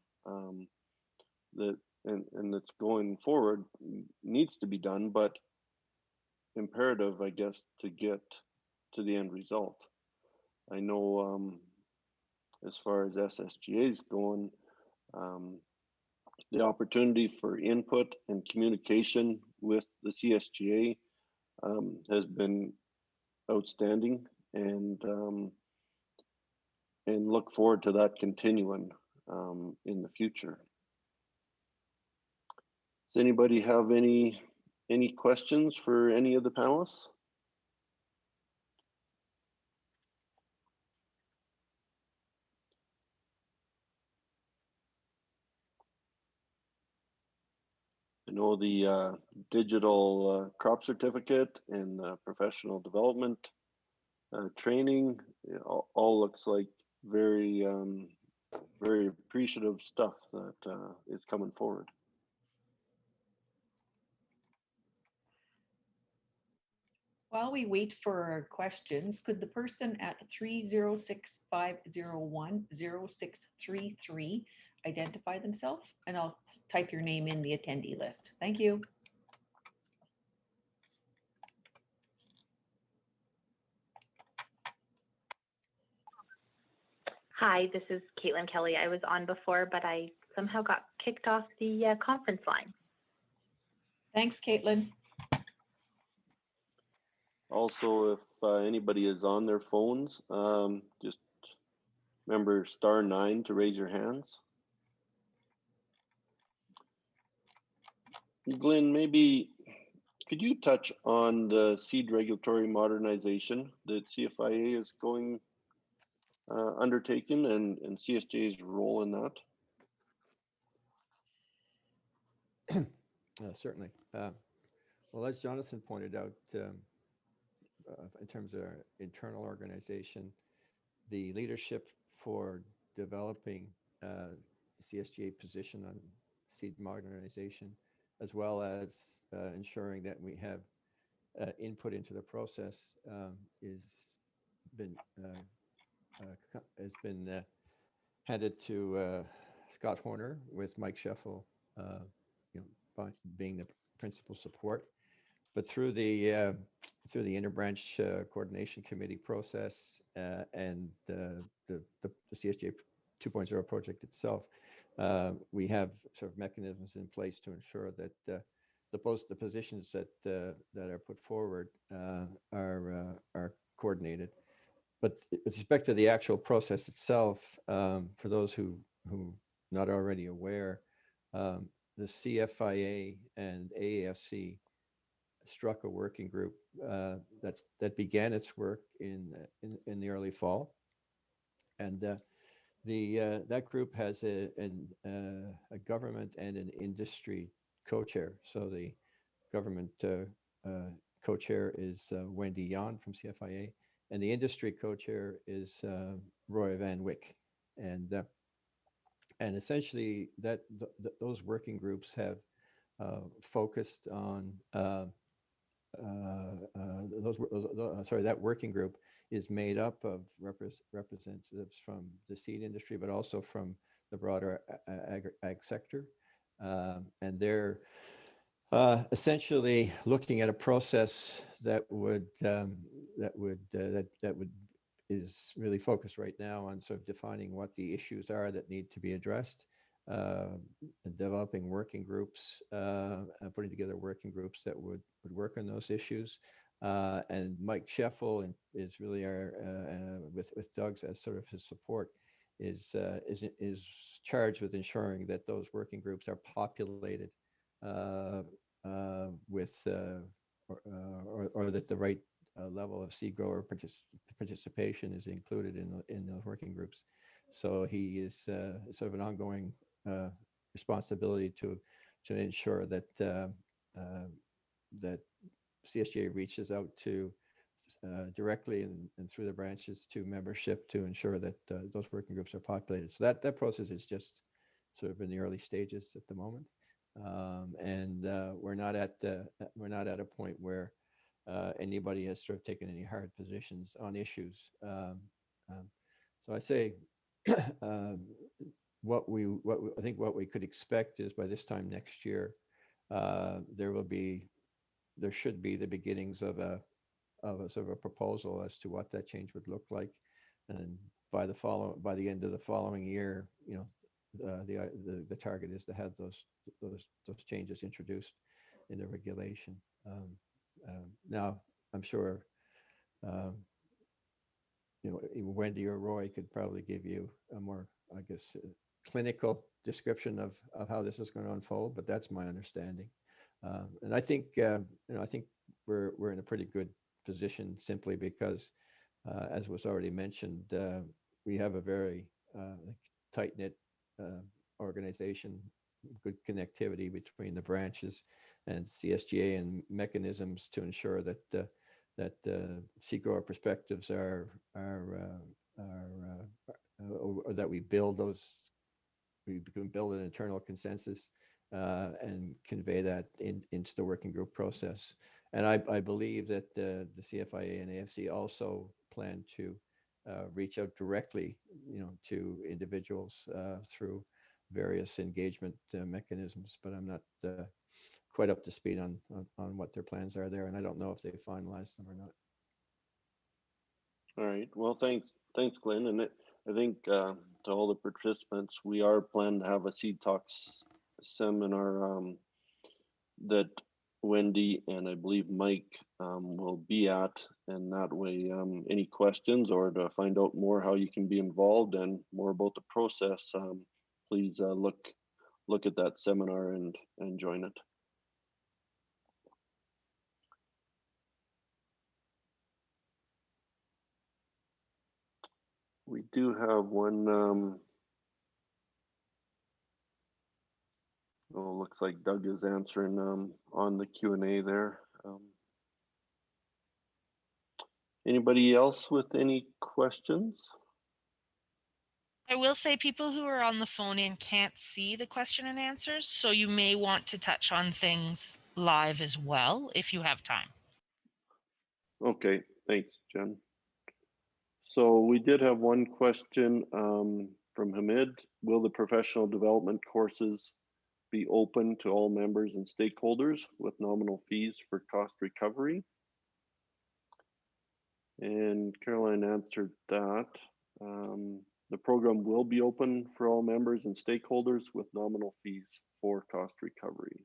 and that's going forward needs to be done, but imperative, I guess, to get to the end result. I know as far as SSGA is going, the opportunity for input and communication with the CSGA has been outstanding, and look forward to that continuing in the future. Does anybody have any questions for any of the panelists? I know the digital crop certificate and professional development training all looks like very very appreciative stuff that is coming forward. While we wait for questions, could the person at 306-501-0633 identify themselves? And I'll type your name in the attendee list. Thank you. Hi, this is Caitlin Kelly. I was on before, but I somehow got kicked off the conference line. Thanks, Caitlin. Also, if anybody is on their phones, just remember *9 to raise your hands. Glenn, maybe could you touch on the seed regulatory modernization that CFIA is going undertaken and CSJ's role in that? Certainly. Well, as Jonathan pointed out, in terms of our internal organization, the leadership for developing the CSGA position on seed modernization, as well as ensuring that we have input into the process, is been has been handed to Scott Horner, with Mike Scheffel, being the principal support. But through the interbranch coordination committee process and the CSJ 2.0 project itself, we have sort of mechanisms in place to ensure that the positions that are put forward are coordinated. But with respect to the actual process itself, for those who not already aware, the CFIA and AAFC struck a working group that began its work in the early fall, and that group has a government and an industry co-chair. So the government co-chair is Wendy Yan from CFIA, and the industry co-chair is Roy Van Wyck, and essentially those working groups have focused on that working group is made up of representatives from the seed industry, but also from the broader ag sector, and they're essentially looking at a process that is really focused right now on sort of defining what the issues are that need to be addressed, developing working groups, putting together working groups that would work on those issues. And Mike Scheffel is really our, with Doug's as sort of his support, is charged with ensuring that those working groups are populated with, or that the right level of seed grower participation is included in those working groups. So he is sort of an ongoing responsibility to ensure that that CSGA reaches out to directly and through the branches to membership to ensure that those working groups are populated. So that process is just sort of in the early stages at the moment, and we're not at a point where anybody has sort of taken any hard positions on issues. So I say what we could expect is by this time next year, there should be the beginnings of a sort of a proposal as to what that change would look like, and by the end of the following year, the target is to have those changes introduced in the regulation. Now, I'm sure even Wendy or Roy could probably give you a more, I guess, clinical description of how this is going to unfold, but that's my understanding. And I think we're in a pretty good position simply because, as was already mentioned, we have a very tight-knit organization, good connectivity between the branches and CSGA, and mechanisms to ensure that seed grower perspectives or that we can build an internal consensus and convey that into the working group process. And I believe that the CFIA and AFC also plan to reach out directly, to individuals through various engagement mechanisms, but I'm not quite up to speed on what their plans are there, and I don't know if they've finalized them or not. All right. Well, thanks, Glenn. And I think to all the participants, we are planning to have a Seed Talks seminar that Wendy and I believe Mike will be at, and that way, any questions or to find out more how you can be involved and more about the process, please look at that seminar and join it. We do have one. Looks like Doug is answering on the Q&A there. Anybody else with any questions? I will say people who are on the phone in can't see the question and answers, so you may want to touch on things live as well if you have time. Okay, thanks, Jen. So we did have one question from Hamid. Will the professional development courses be open to all members and stakeholders with nominal fees for cost recovery? And Caroline answered that. The program will be open for all members and stakeholders with nominal fees for cost recovery.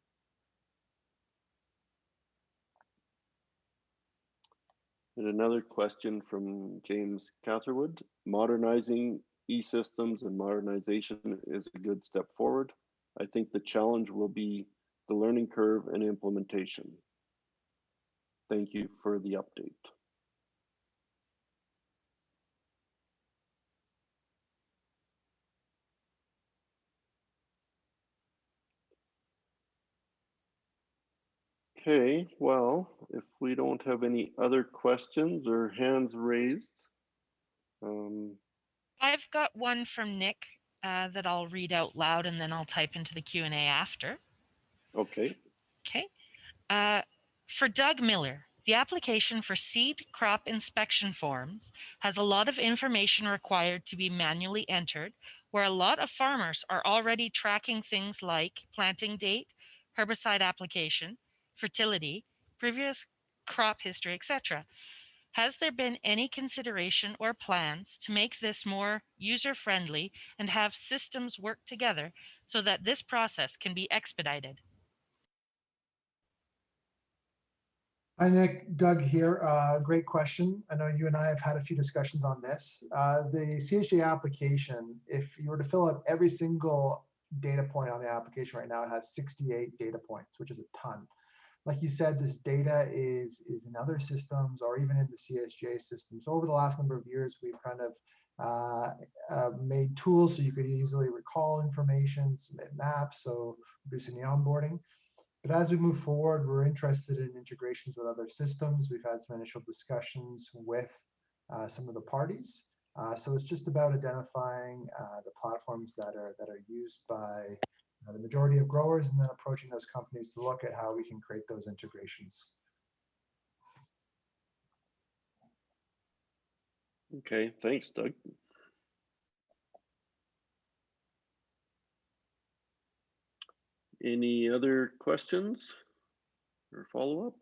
And another question from James Catherwood. Modernizing e-systems and modernization is a good step forward. I think the challenge will be the learning curve and implementation. Thank you for the update. Okay, well, if we don't have any other questions or hands raised. I've got one from Nick that I'll read out loud and then I'll type into the Q&A after. Okay. Okay. For Doug Miller, the application for seed crop inspection forms has a lot of information required to be manually entered, where a lot of farmers are already tracking things like planting date, herbicide application, fertility, previous crop history, etc. Has there been any consideration or plans to make this more user-friendly and have systems work together so that this process can be expedited? Hi, Nick. Doug here. Great question. I know you and I have had a few discussions on this. The CHJ application, if you were to fill out every single data point on the application right now, it has 68 data points, which is a ton. Like you said, this data is in other systems or even in the CSJ system. So over the last number of years, we've kind of made tools so you could easily recall information, submit maps, so reducing the onboarding. But as we move forward, we're interested in integrations with other systems. We've had some initial discussions with some of the parties. So it's just about identifying the platforms that are used by the majority of growers and then approaching those companies to look at how we can create those integrations. Okay, thanks, Doug. Any other questions or follow-up?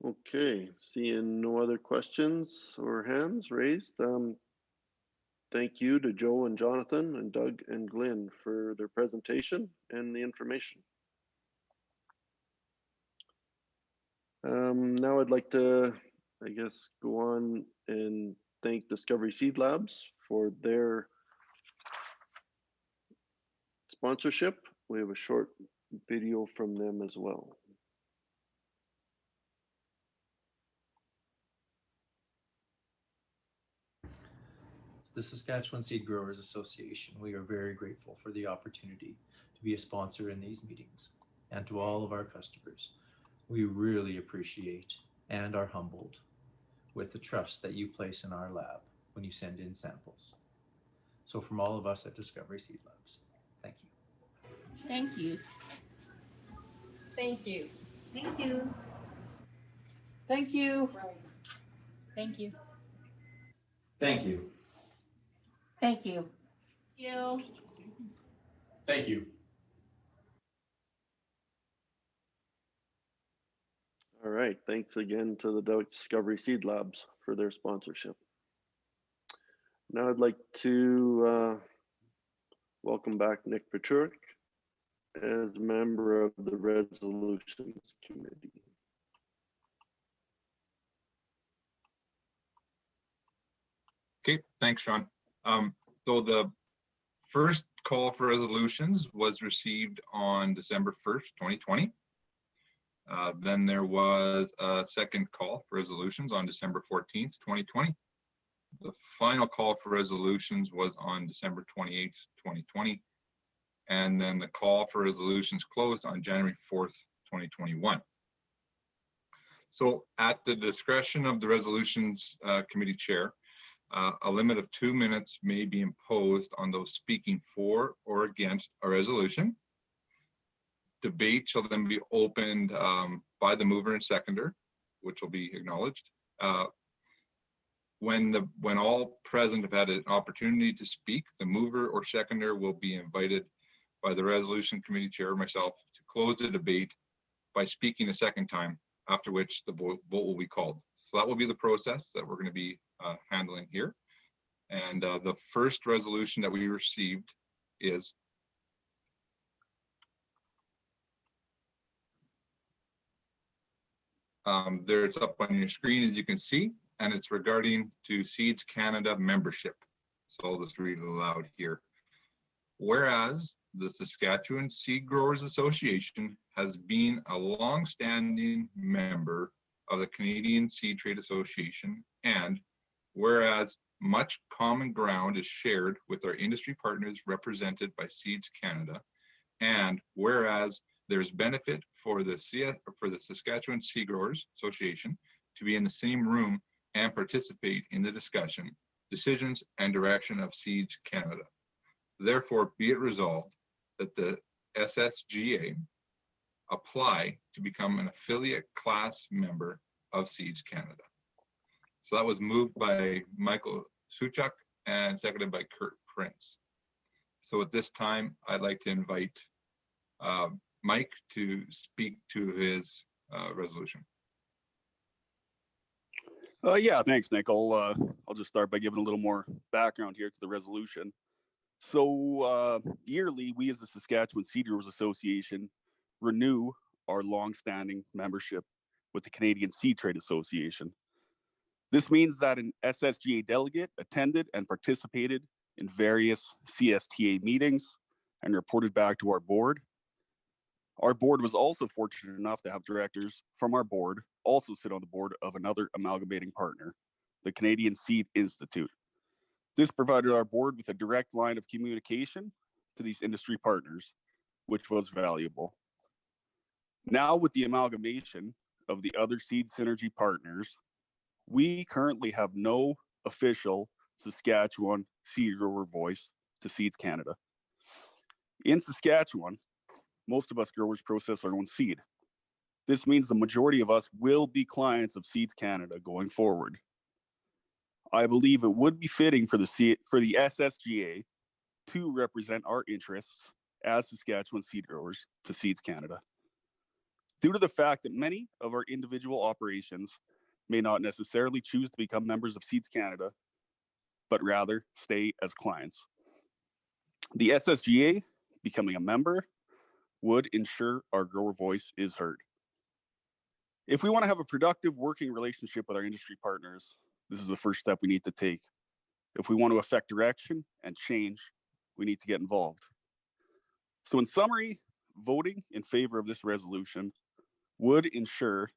Okay, seeing no other questions or hands raised. Thank you to Joe and Jonathan and Doug and Glenn for their presentation and the information. Now I'd like to, I guess, go on and thank Discovery Seed Labs for their sponsorship. We have a short video from them as well. The Saskatchewan Seed Growers Association, we are very grateful for the opportunity to be a sponsor in these meetings. And to all of our customers, we really appreciate and are humbled with the trust that you place in our lab when you send in samples. So from all of us at Discovery Seed Labs, thank you. Thank you. Thank you. Thank you. Thank you. Thank you. Thank you. Thank you. You. Thank you. All right, thanks again to the Discovery Seed Labs for their sponsorship. Now I'd like to welcome back Nick Pachurk as a member of the Resolutions Committee. Okay, thanks, Sean. So the first call for resolutions was received on December 1st, 2020. Then there was a second call for resolutions on December 14th, 2020. The final call for resolutions was on December 28th, 2020. and then the call for resolutions closed on January 4th, 2021. So at the discretion of the resolutions committee chair, a limit of 2 minutes may be imposed on those speaking for or against a resolution. Debate shall then be opened by the mover and seconder, which will be acknowledged. When all present have had an opportunity to speak, the mover or seconder will be invited by the resolution committee chair or myself to close the debate by speaking a second time, after which the vote will be called. So that will be the process that we're going to be handling here. And the first resolution that we received is there, it's up on your screen, as you can see, and it's regarding to Seeds Canada membership. So I'll just read it aloud here. Whereas the Saskatchewan Seed Growers Association has been a long-standing member of the Canadian Seed Trade Association, and whereas much common ground is shared with our industry partners represented by Seeds Canada, and whereas there's benefit for the Saskatchewan Seed Growers Association to be in the same room and participate in the discussion, decisions, and direction of Seeds Canada. Therefore, be it resolved that the SSGA apply to become an affiliate class member of Seeds Canada. So that was moved by Michael Suchak and seconded by Kurt Prince. So at this time, I'd like to invite Mike to speak to his resolution. Yeah, thanks, Nick. I'll just start by giving a little more background here to the resolution. So yearly, we as the Saskatchewan Seed Growers Association renew our long-standing membership with the Canadian Seed Trade Association. This means that an SSGA delegate attended and participated in various CSTA meetings and reported back to our board. Our board was also fortunate enough to have directors from our board also sit on the board of another amalgamating partner, the Canadian Seed Institute. This provided our board with a direct line of communication to these industry partners, which was valuable. Now, with the amalgamation of the other seed synergy partners, we currently have no official Saskatchewan seed grower voice to Seeds Canada. In Saskatchewan, most of us growers process our own seed. This means the majority of us will be clients of Seeds Canada going forward. I believe it would be fitting for the SSGA to represent our interests as Saskatchewan seed growers to Seeds Canada. Due to the fact that many of our individual operations may not necessarily choose to become members of Seeds Canada, but rather stay as clients. The SSGA becoming a member would ensure our grower voice is heard. If we want to have a productive working relationship with our industry partners, this is the first step we need to take. If we want to affect direction and change, we need to get involved. So in summary, voting in favor of this resolution would ensure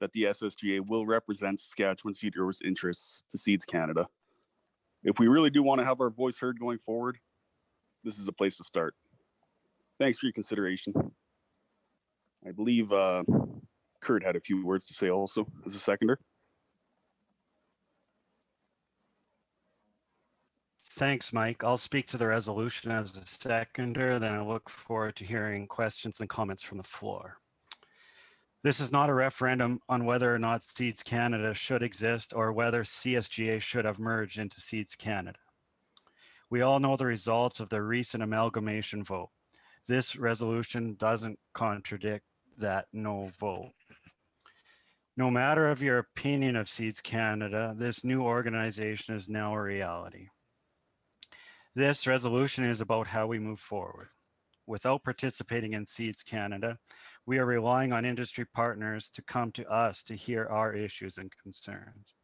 that the SSGA will represent Saskatchewan seed growers' interests to Seeds Canada. If we really do want to have our voice heard going forward, this is a place to start. Thanks for your consideration. I believe Kurt had a few words to say also as a seconder. Thanks, Mike. I'll speak to the resolution as a seconder, then I look forward to hearing questions and comments from the floor. This is not a referendum on whether or not Seeds Canada should exist or whether CSGA should have merged into Seeds Canada. We all know the results of the recent amalgamation vote. This resolution doesn't contradict that no vote. No matter of your opinion of Seeds Canada, this new organization is now a reality. This resolution is about how we move forward. Without participating in Seeds Canada, we are relying on industry partners to come to us to hear our issues and concerns.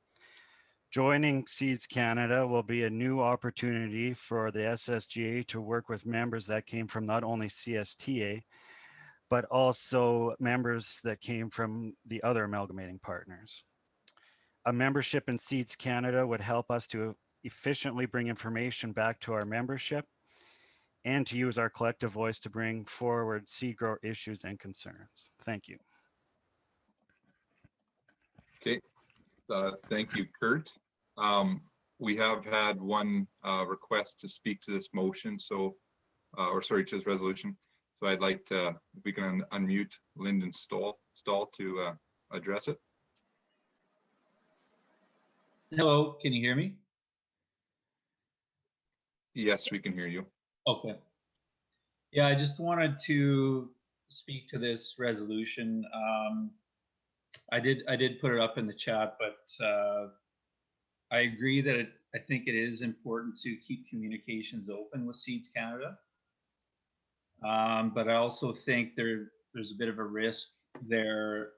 Joining Seeds Canada will be a new opportunity for the SSGA to work with members that came from not only CSTA, but also members that came from the other amalgamating partners. A membership in Seeds Canada would help us to efficiently bring information back to our membership and to use our collective voice to bring forward seed grower issues and concerns. Thank you. Okay, thank you, Kurt. We have had one request to speak to this motion, so, or sorry, to this resolution. So I'd like to, if we can unmute Lyndon Stahl to address it. Hello, can you hear me? Yes, we can hear you. Okay. Yeah, I just wanted to speak to this resolution. I did put it up in the chat, but I agree that I think it is important to keep communications open with Seeds Canada. But I also think there's a bit of a risk there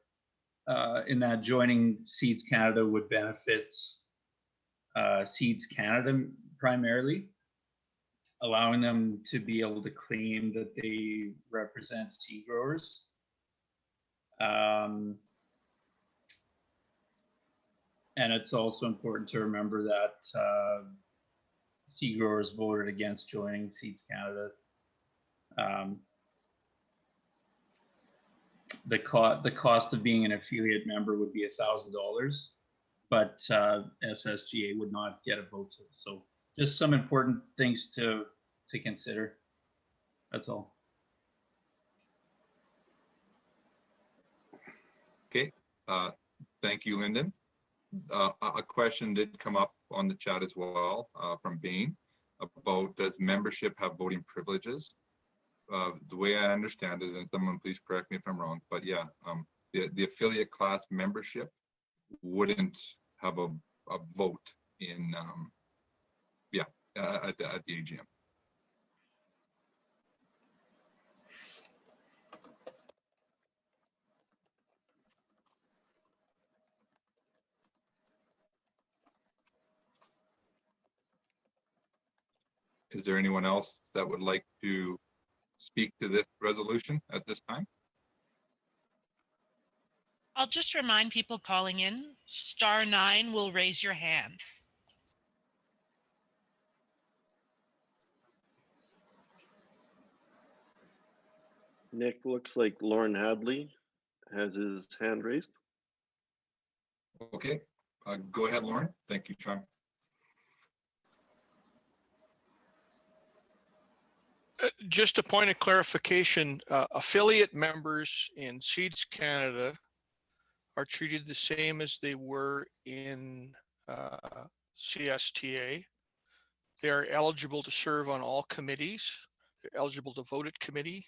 in that joining Seeds Canada would benefit Seeds Canada primarily, allowing them to be able to claim that they represent seed growers. And it's also important to remember that seed growers voted against joining Seeds Canada. The cost of being an affiliate member would be $1,000, but SSGA would not get a vote. So just some important things to consider. That's all. Okay, thank you, Lyndon. A question did come up on the chat as well from Bain about, does membership have voting privileges? The way I understand it, and someone please correct me if I'm wrong, but yeah, the affiliate class membership wouldn't have a vote in at the AGM. Is there anyone else that would like to speak to this resolution at this time? I'll just remind people calling in, *9 will raise your hand. Nick, looks like Lauren Hadley has his hand raised. Okay, go ahead, Lauren. Thank you, Sean. Just a point of clarification, affiliate members in Seeds Canada are treated the same as they were in CSTA. They are eligible to serve on all committees. They're eligible to vote at committee.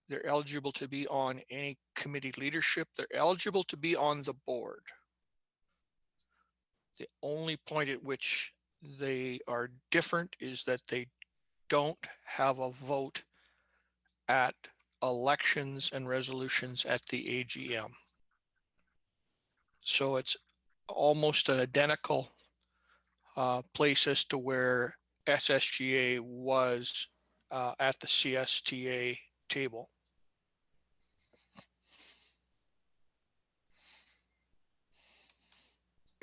They're eligible to be on any committee leadership. They're eligible to be on the board. The only point at which they are different is that they don't have a vote at elections and resolutions at the AGM. So it's almost an identical place as to where SSGA was at the CSTA table.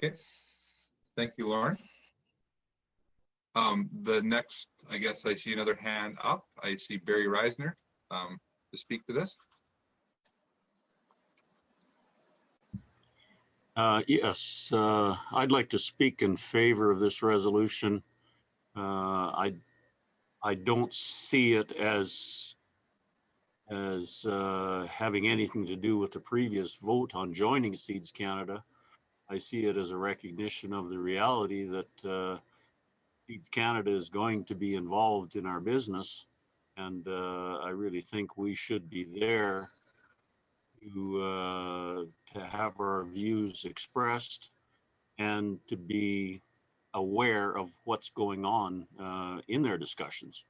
Okay, thank you, Lauren. The next, I guess I see another hand up. I see Barry Reisner to speak to this. Yes, I'd like to speak in favor of this resolution. I don't see it as having anything to do with the previous vote on joining Seeds Canada. I see it as a recognition of the reality that Seeds Canada is going to be involved in our business, and I really think we should be there to have our views expressed and to be aware of what's going on in their discussions.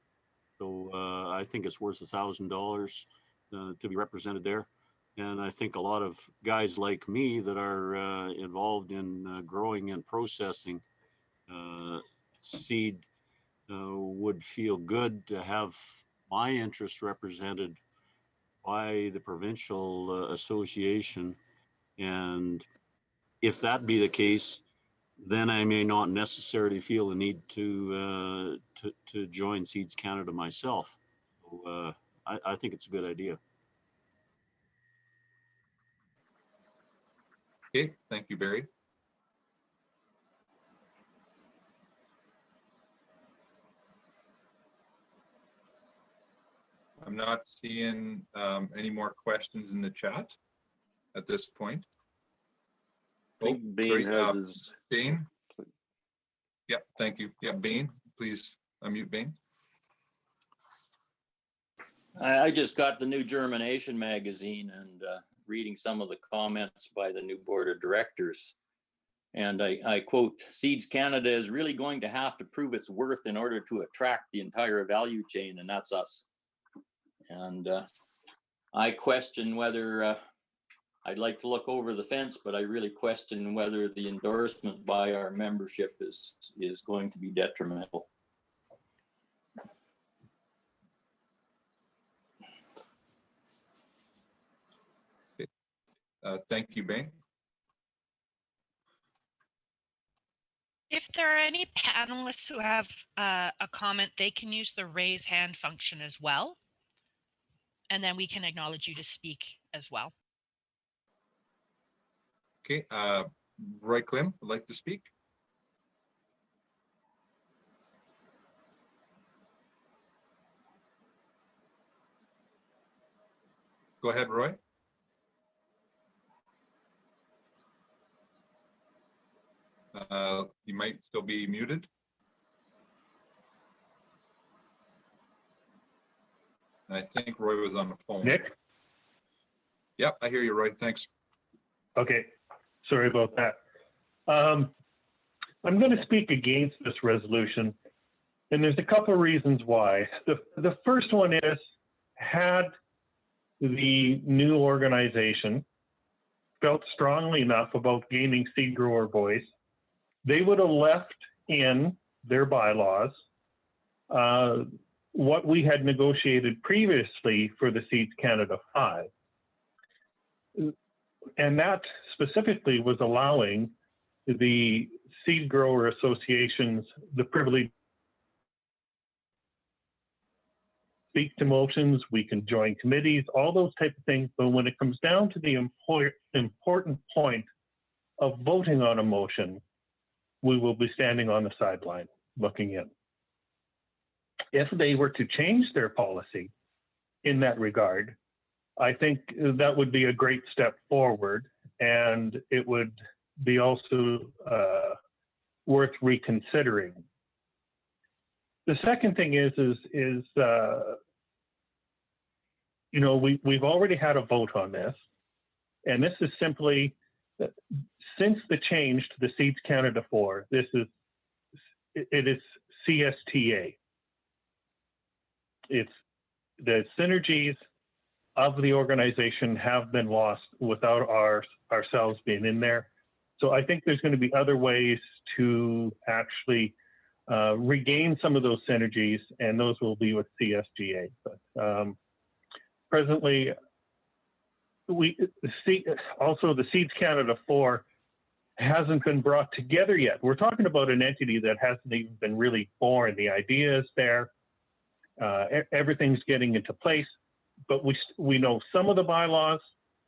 So I think it's worth $1,000 to be represented there. And I think a lot of guys like me that are involved in growing and processing seed would feel good to have my interest represented by the provincial association. And if that be the case, then I may not necessarily feel the need to join Seeds Canada myself. So, I think it's a good idea. Okay, thank you, Barry. I'm not seeing any more questions in the chat at this point. I think Bain has his. Bain? Yeah, thank you. Yeah, Bain, please unmute Bain. I just got the new Germination magazine and reading some of the comments by the new board of directors. And I quote, Seeds Canada is really going to have to prove its worth in order to attract the entire value chain, and that's us. And I question whether, I'd like to look over the fence, but I really question whether the endorsement by our membership is going to be detrimental. Thank you, Bain. If there are any panelists who have a comment, they can use the raise hand function as well. And then we can acknowledge you to speak as well. Okay, Roy Klim would like to speak. Go ahead, Roy. You might still be muted. I think Roy was on the phone. Nick? Yep, I hear you, Roy. Thanks. Okay, sorry about that. I'm going to speak against this resolution, and there's a couple of reasons why. The first one is, had the new organization felt strongly enough about gaining seed grower voice, they would have left in their bylaws what we had negotiated previously for the Seeds Canada 5. And that specifically was allowing the seed grower associations the privilege to speak to motions, we can join committees, all those type of things. But when it comes down to the important point of voting on a motion, we will be standing on the sideline looking in. If they were to change their policy in that regard, I think that would be a great step forward, and it would be also worth reconsidering. The second thing is you know, we've already had a vote on this, and this is simply, since the change to the Seeds Canada 4, it is CSTA. It's the synergies of the organization have been lost without ourselves being in there. So I think there's going to be other ways to actually regain some of those synergies, and those will be with CSGA. But presently, also the Seeds Canada 4 hasn't been brought together yet. We're talking about an entity that hasn't even been really born. The idea is there. Everything's getting into place, but we know some of the bylaws,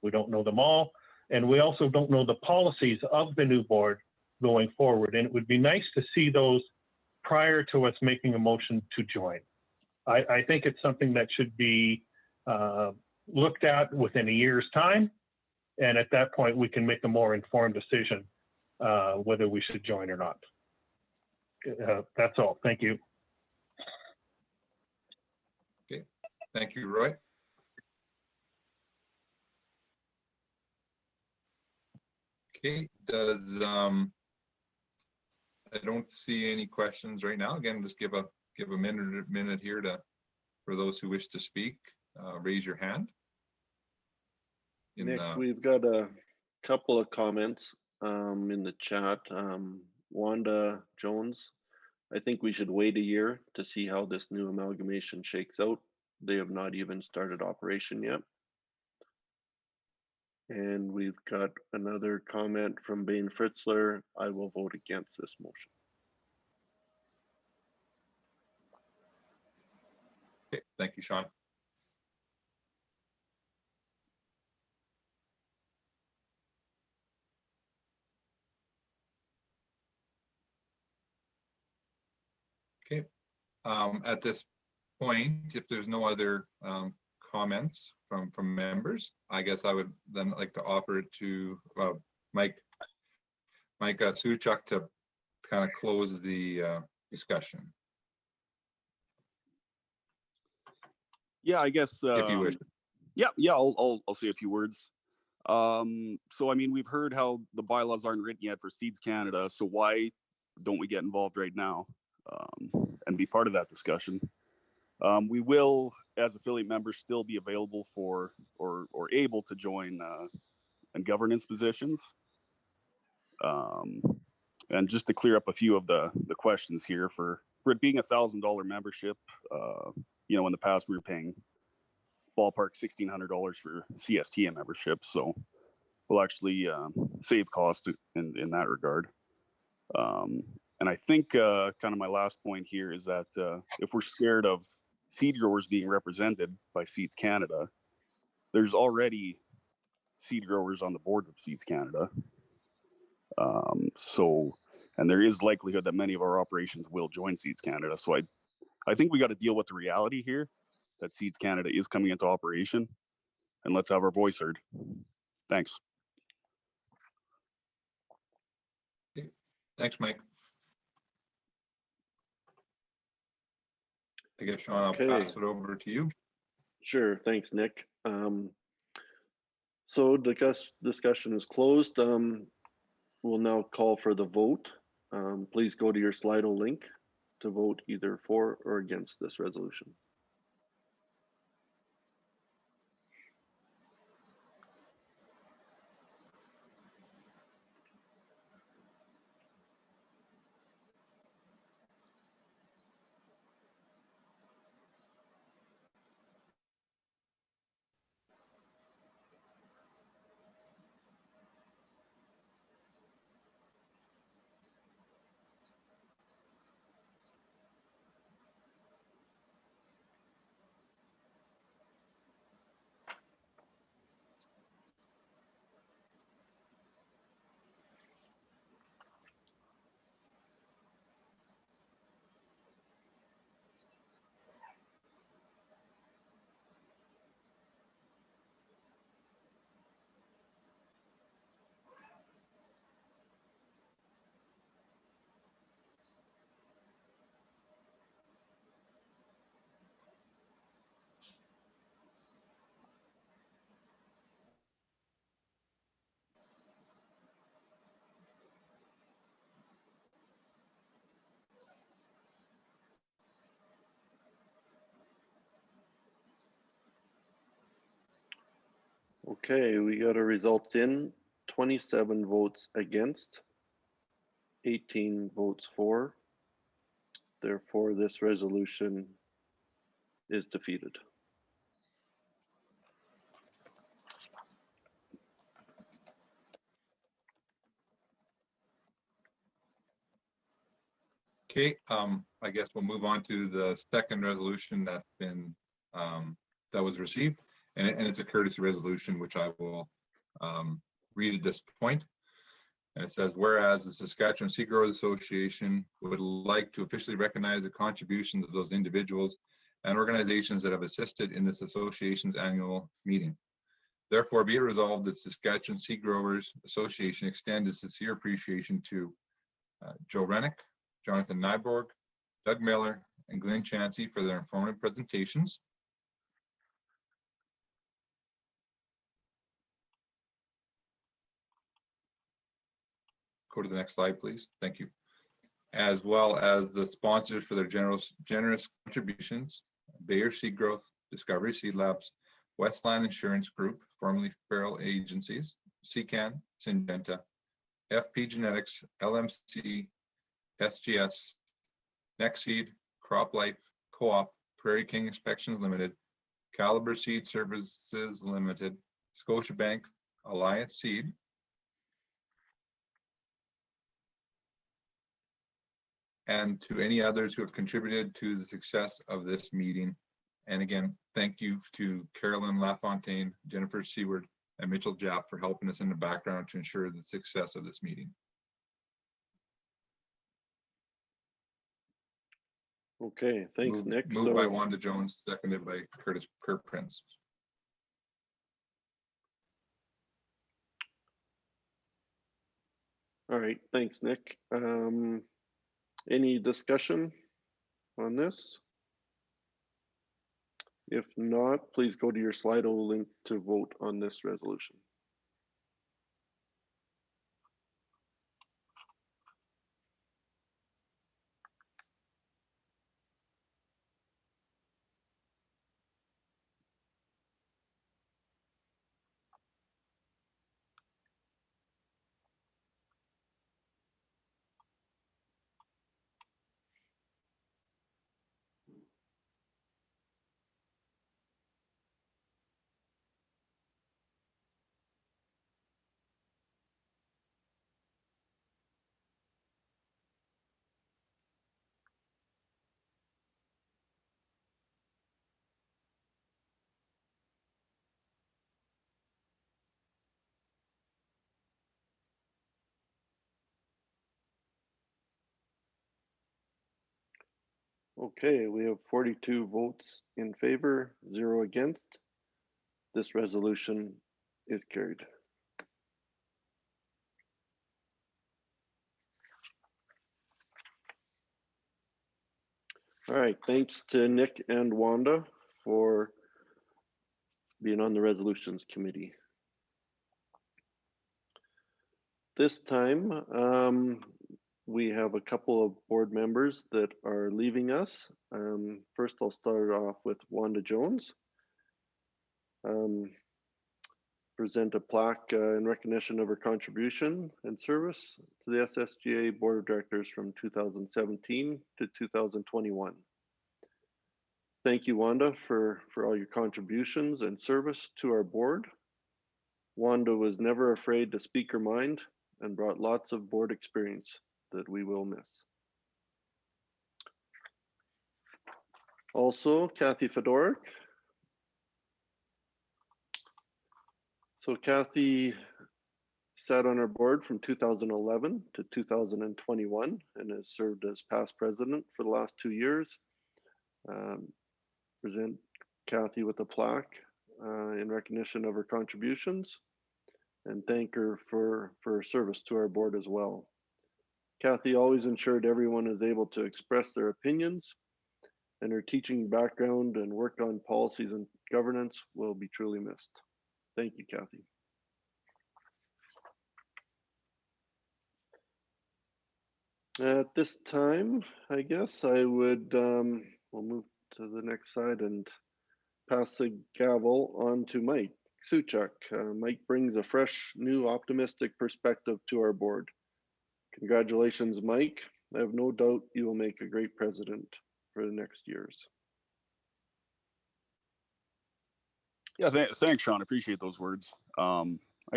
we don't know them all, and we also don't know the policies of the new board going forward. And it would be nice to see those prior to us making a motion to join. I think it's something that should be looked at within a year's time, and at that point we can make a more informed decision whether we should join or not. That's all. Thank you. Okay, thank you, Roy. Okay, I don't see any questions right now. Again, just give a minute here for those who wish to speak. Raise your hand. Nick, we've got a couple of comments in the chat. Wanda Jones, I think we should wait a year to see how this new amalgamation shakes out. They have not even started operation yet. And we've got another comment from Bain Fritzler. I will vote against this motion. Okay, thank you, Sean. Okay, at this point, if there's no other comments from members, I guess I would then like to offer it to Mike Suchuk to kind of close the discussion. Yeah, I guess. If you wish. Yeah, I'll say a few words. So I mean, we've heard how the bylaws aren't written yet for Seeds Canada, so why don't we get involved right now and be part of that discussion? We will, as affiliate members, still be available for or able to join in governance positions. And just to clear up a few of the questions here, for it being $1,000 membership, you know, in the past we were paying ballpark $1,600 for CSTM membership, so we'll actually save cost in that regard. And I think kind of my last point here is that if we're scared of seed growers being represented by Seeds Canada, there's already seed growers on the board of Seeds Canada. So, and there is likelihood that many of our operations will join Seeds Canada. So I think we got to deal with the reality here that Seeds Canada is coming into operation, and let's have our voice heard. Thanks. Okay. Thanks, Mike. I guess, Sean, I'll pass it over to you. Sure, thanks, Nick. So discussion is closed. We'll now call for the vote. Please go to your Slido link to vote either for or against this resolution. Okay, we got a result in 27 votes against, 18 votes for. Therefore, this resolution is defeated. Okay, I guess we'll move on to the second resolution that's been that was received, and it's a courtesy resolution, which I will read at this point. And it says, whereas the Saskatchewan Seed Growers Association would like to officially recognize the contributions of those individuals and organizations that have assisted in this association's annual meeting. Therefore, be it resolved that Saskatchewan Seed Growers Association extends its sincere appreciation to Joe Rennick, Jonathan Nyborg, Doug Miller, and Glenn Chansey for their informative presentations. Go to the next slide, please. Thank you. As well as the sponsors for their generous contributions: Bayer Seed Growth, Discovery Seed Labs, Westland Insurance Group, formerly Farrell Agencies, CCAN, Syngenta, FP Genetics, LMC, SGS, Nextseed, Crop Life, Co-op, Prairie King Inspections Limited, Caliber Seed Services Limited, Scotiabank, Alliance Seed, and to any others who have contributed to the success of this meeting. And again, thank you to Carolyn LaFontaine, Jennifer Seward, and Mitchell Japp for helping us in the background to ensure the success of this meeting. Okay, thanks, Nick. Moved by Wanda Jones, seconded by Kurt Prince. All right, thanks, Nick. Any discussion on this? If not, please go to your Slido link to vote on this resolution. Okay, we have 42 votes in favor, 0 against. This resolution is carried. All right, thanks to Nick and Wanda for being on the resolutions committee. This time, we have a couple of board members that are leaving us. First, I'll start off with Wanda Jones. Present a plaque in recognition of her contribution and service to the SSGA Board of Directors from 2017 to 2021. Thank you, Wanda, for all your contributions and service to our board. Wanda was never afraid to speak her mind and brought lots of board experience that we will miss. Also, Kathy Fedoruk. So Kathy sat on our board from 2011 to 2021 and has served as past president for the last 2 years. Present Kathy with a plaque in recognition of her contributions and thank her for her service to our board as well. Kathy always ensured everyone is able to express their opinions, and her teaching background and work on policies and governance will be truly missed. Thank you, Kathy. At this time, I guess I would, we'll move to the next slide and pass the gavel on to Mike Suchak. Mike brings a fresh, new, optimistic perspective to our board. Congratulations, Mike. I have no doubt you will make a great president for the next years. Yeah, thanks, Sean. I appreciate those words. I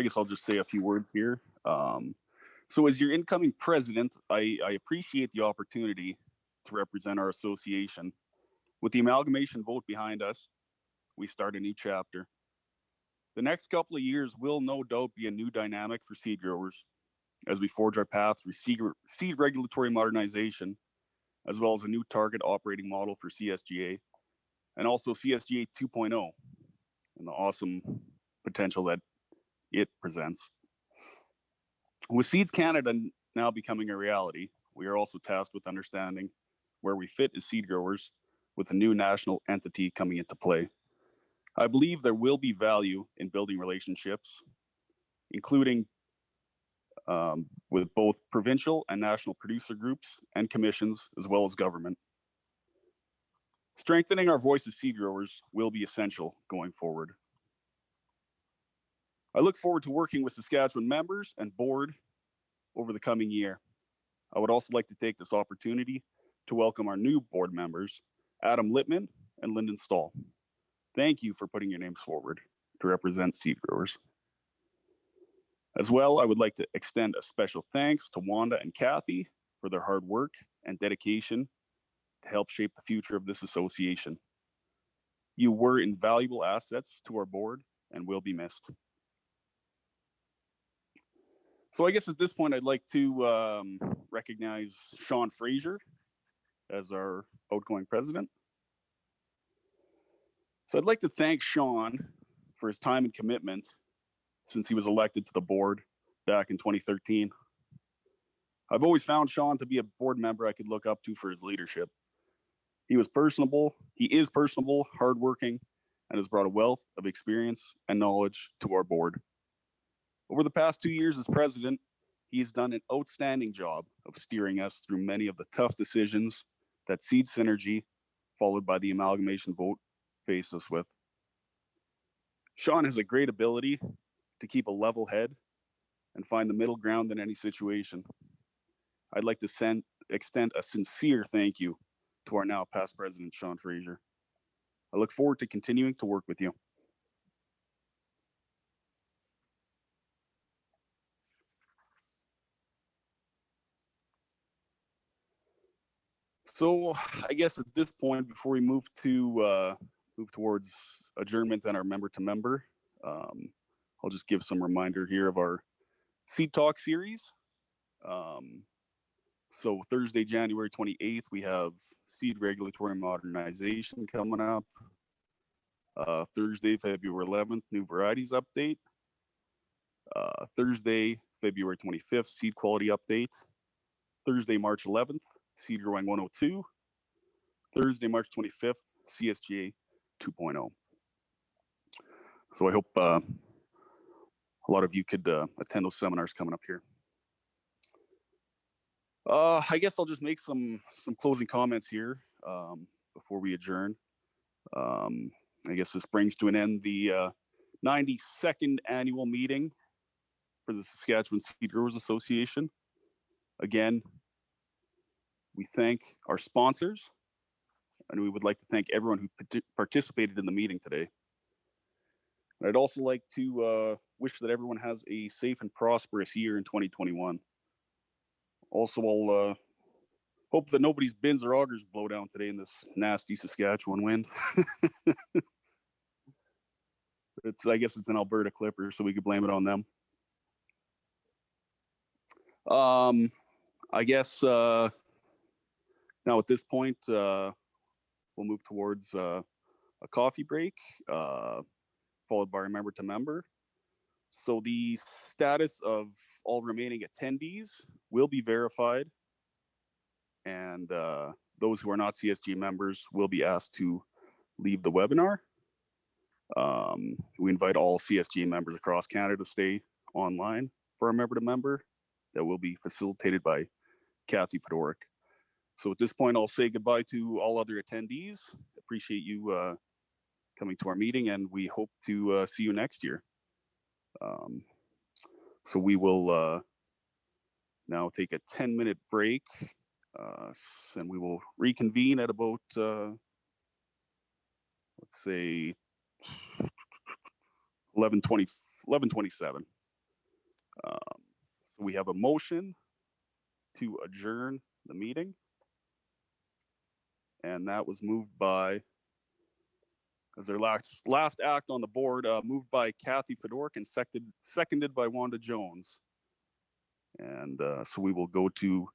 guess I'll just say a few words here. So as your incoming president, I appreciate the opportunity to represent our association. With the amalgamation vote behind us, we start a new chapter. The next couple of years will no doubt be a new dynamic for seed growers as we forge our path through seed regulatory modernization, as well as a new target operating model for CSGA, and also CSGA 2.0 and the awesome potential that it presents. With Seeds Canada now becoming a reality, we are also tasked with understanding where we fit as seed growers with a new national entity coming into play. I believe there will be value in building relationships, including with both provincial and national producer groups and commissions, as well as government. Strengthening our voice as seed growers will be essential going forward. I look forward to working with Saskatchewan members and board over the coming year. I would also like to take this opportunity to welcome our new board members, Adam Littman and Lyndon Stahl. Thank you for putting your names forward to represent seed growers. As well, I would like to extend a special thanks to Wanda and Kathy for their hard work and dedication to help shape the future of this association. You were invaluable assets to our board and will be missed. So I guess at this point, I'd like to recognize Sean Fraser as our outgoing president. So I'd like to thank Sean for his time and commitment since he was elected to the board back in 2013. I've always found Sean to be a board member I could look up to for his leadership. He is personable, hardworking, and has brought a wealth of experience and knowledge to our board. Over the past 2 years as president, he has done an outstanding job of steering us through many of the tough decisions that Seed Synergy, followed by the amalgamation vote, faced us with. Sean has a great ability to keep a level head and find the middle ground in any situation. I'd like to extend a sincere thank you to our now past president, Sean Fraser. I look forward to continuing to work with you. So I guess at this point, before we move towards adjournment and our member to member, I'll just give some reminder here of our Seed Talk series. So Thursday, January 28th, we have seed regulatory modernization coming up. Thursday, February 11th, new varieties update. Thursday, February 25th, seed quality update. Thursday, March 11th, seed growing 102. Thursday, March 25th, CSGA 2.0. So I hope a lot of you could attend those seminars coming up here. I guess I'll just make some closing comments here before we adjourn. I guess this brings to an end the 92nd annual meeting for the Saskatchewan Seed Growers Association. Again, we thank our sponsors, and we would like to thank everyone who participated in the meeting today. And I'd also like to wish that everyone has a safe and prosperous year in 2021. Also, I'll hope that nobody's bins or augers blow down today in this nasty Saskatchewan wind. I guess it's an Alberta Clipper, so we could blame it on them. I guess now at this point, we'll move towards a coffee break, followed by our member to member. So the status of all remaining attendees will be verified, and those who are not CSG members will be asked to leave the webinar. We invite all CSG members across Canada to stay online for our member to member that will be facilitated by Kathy Fedoric. So at this point, I'll say goodbye to all other attendees. Appreciate you coming to our meeting, and we hope to see you next year. So we will now take a 10-minute break, and we will reconvene at about, let's say, 11:27. So we have a motion to adjourn the meeting, and that was moved by, as their last act on the board, moved by Kathy Fedoric and seconded by Wanda Jones. And so we will go to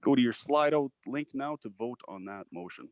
your Slido link now to vote on that motion.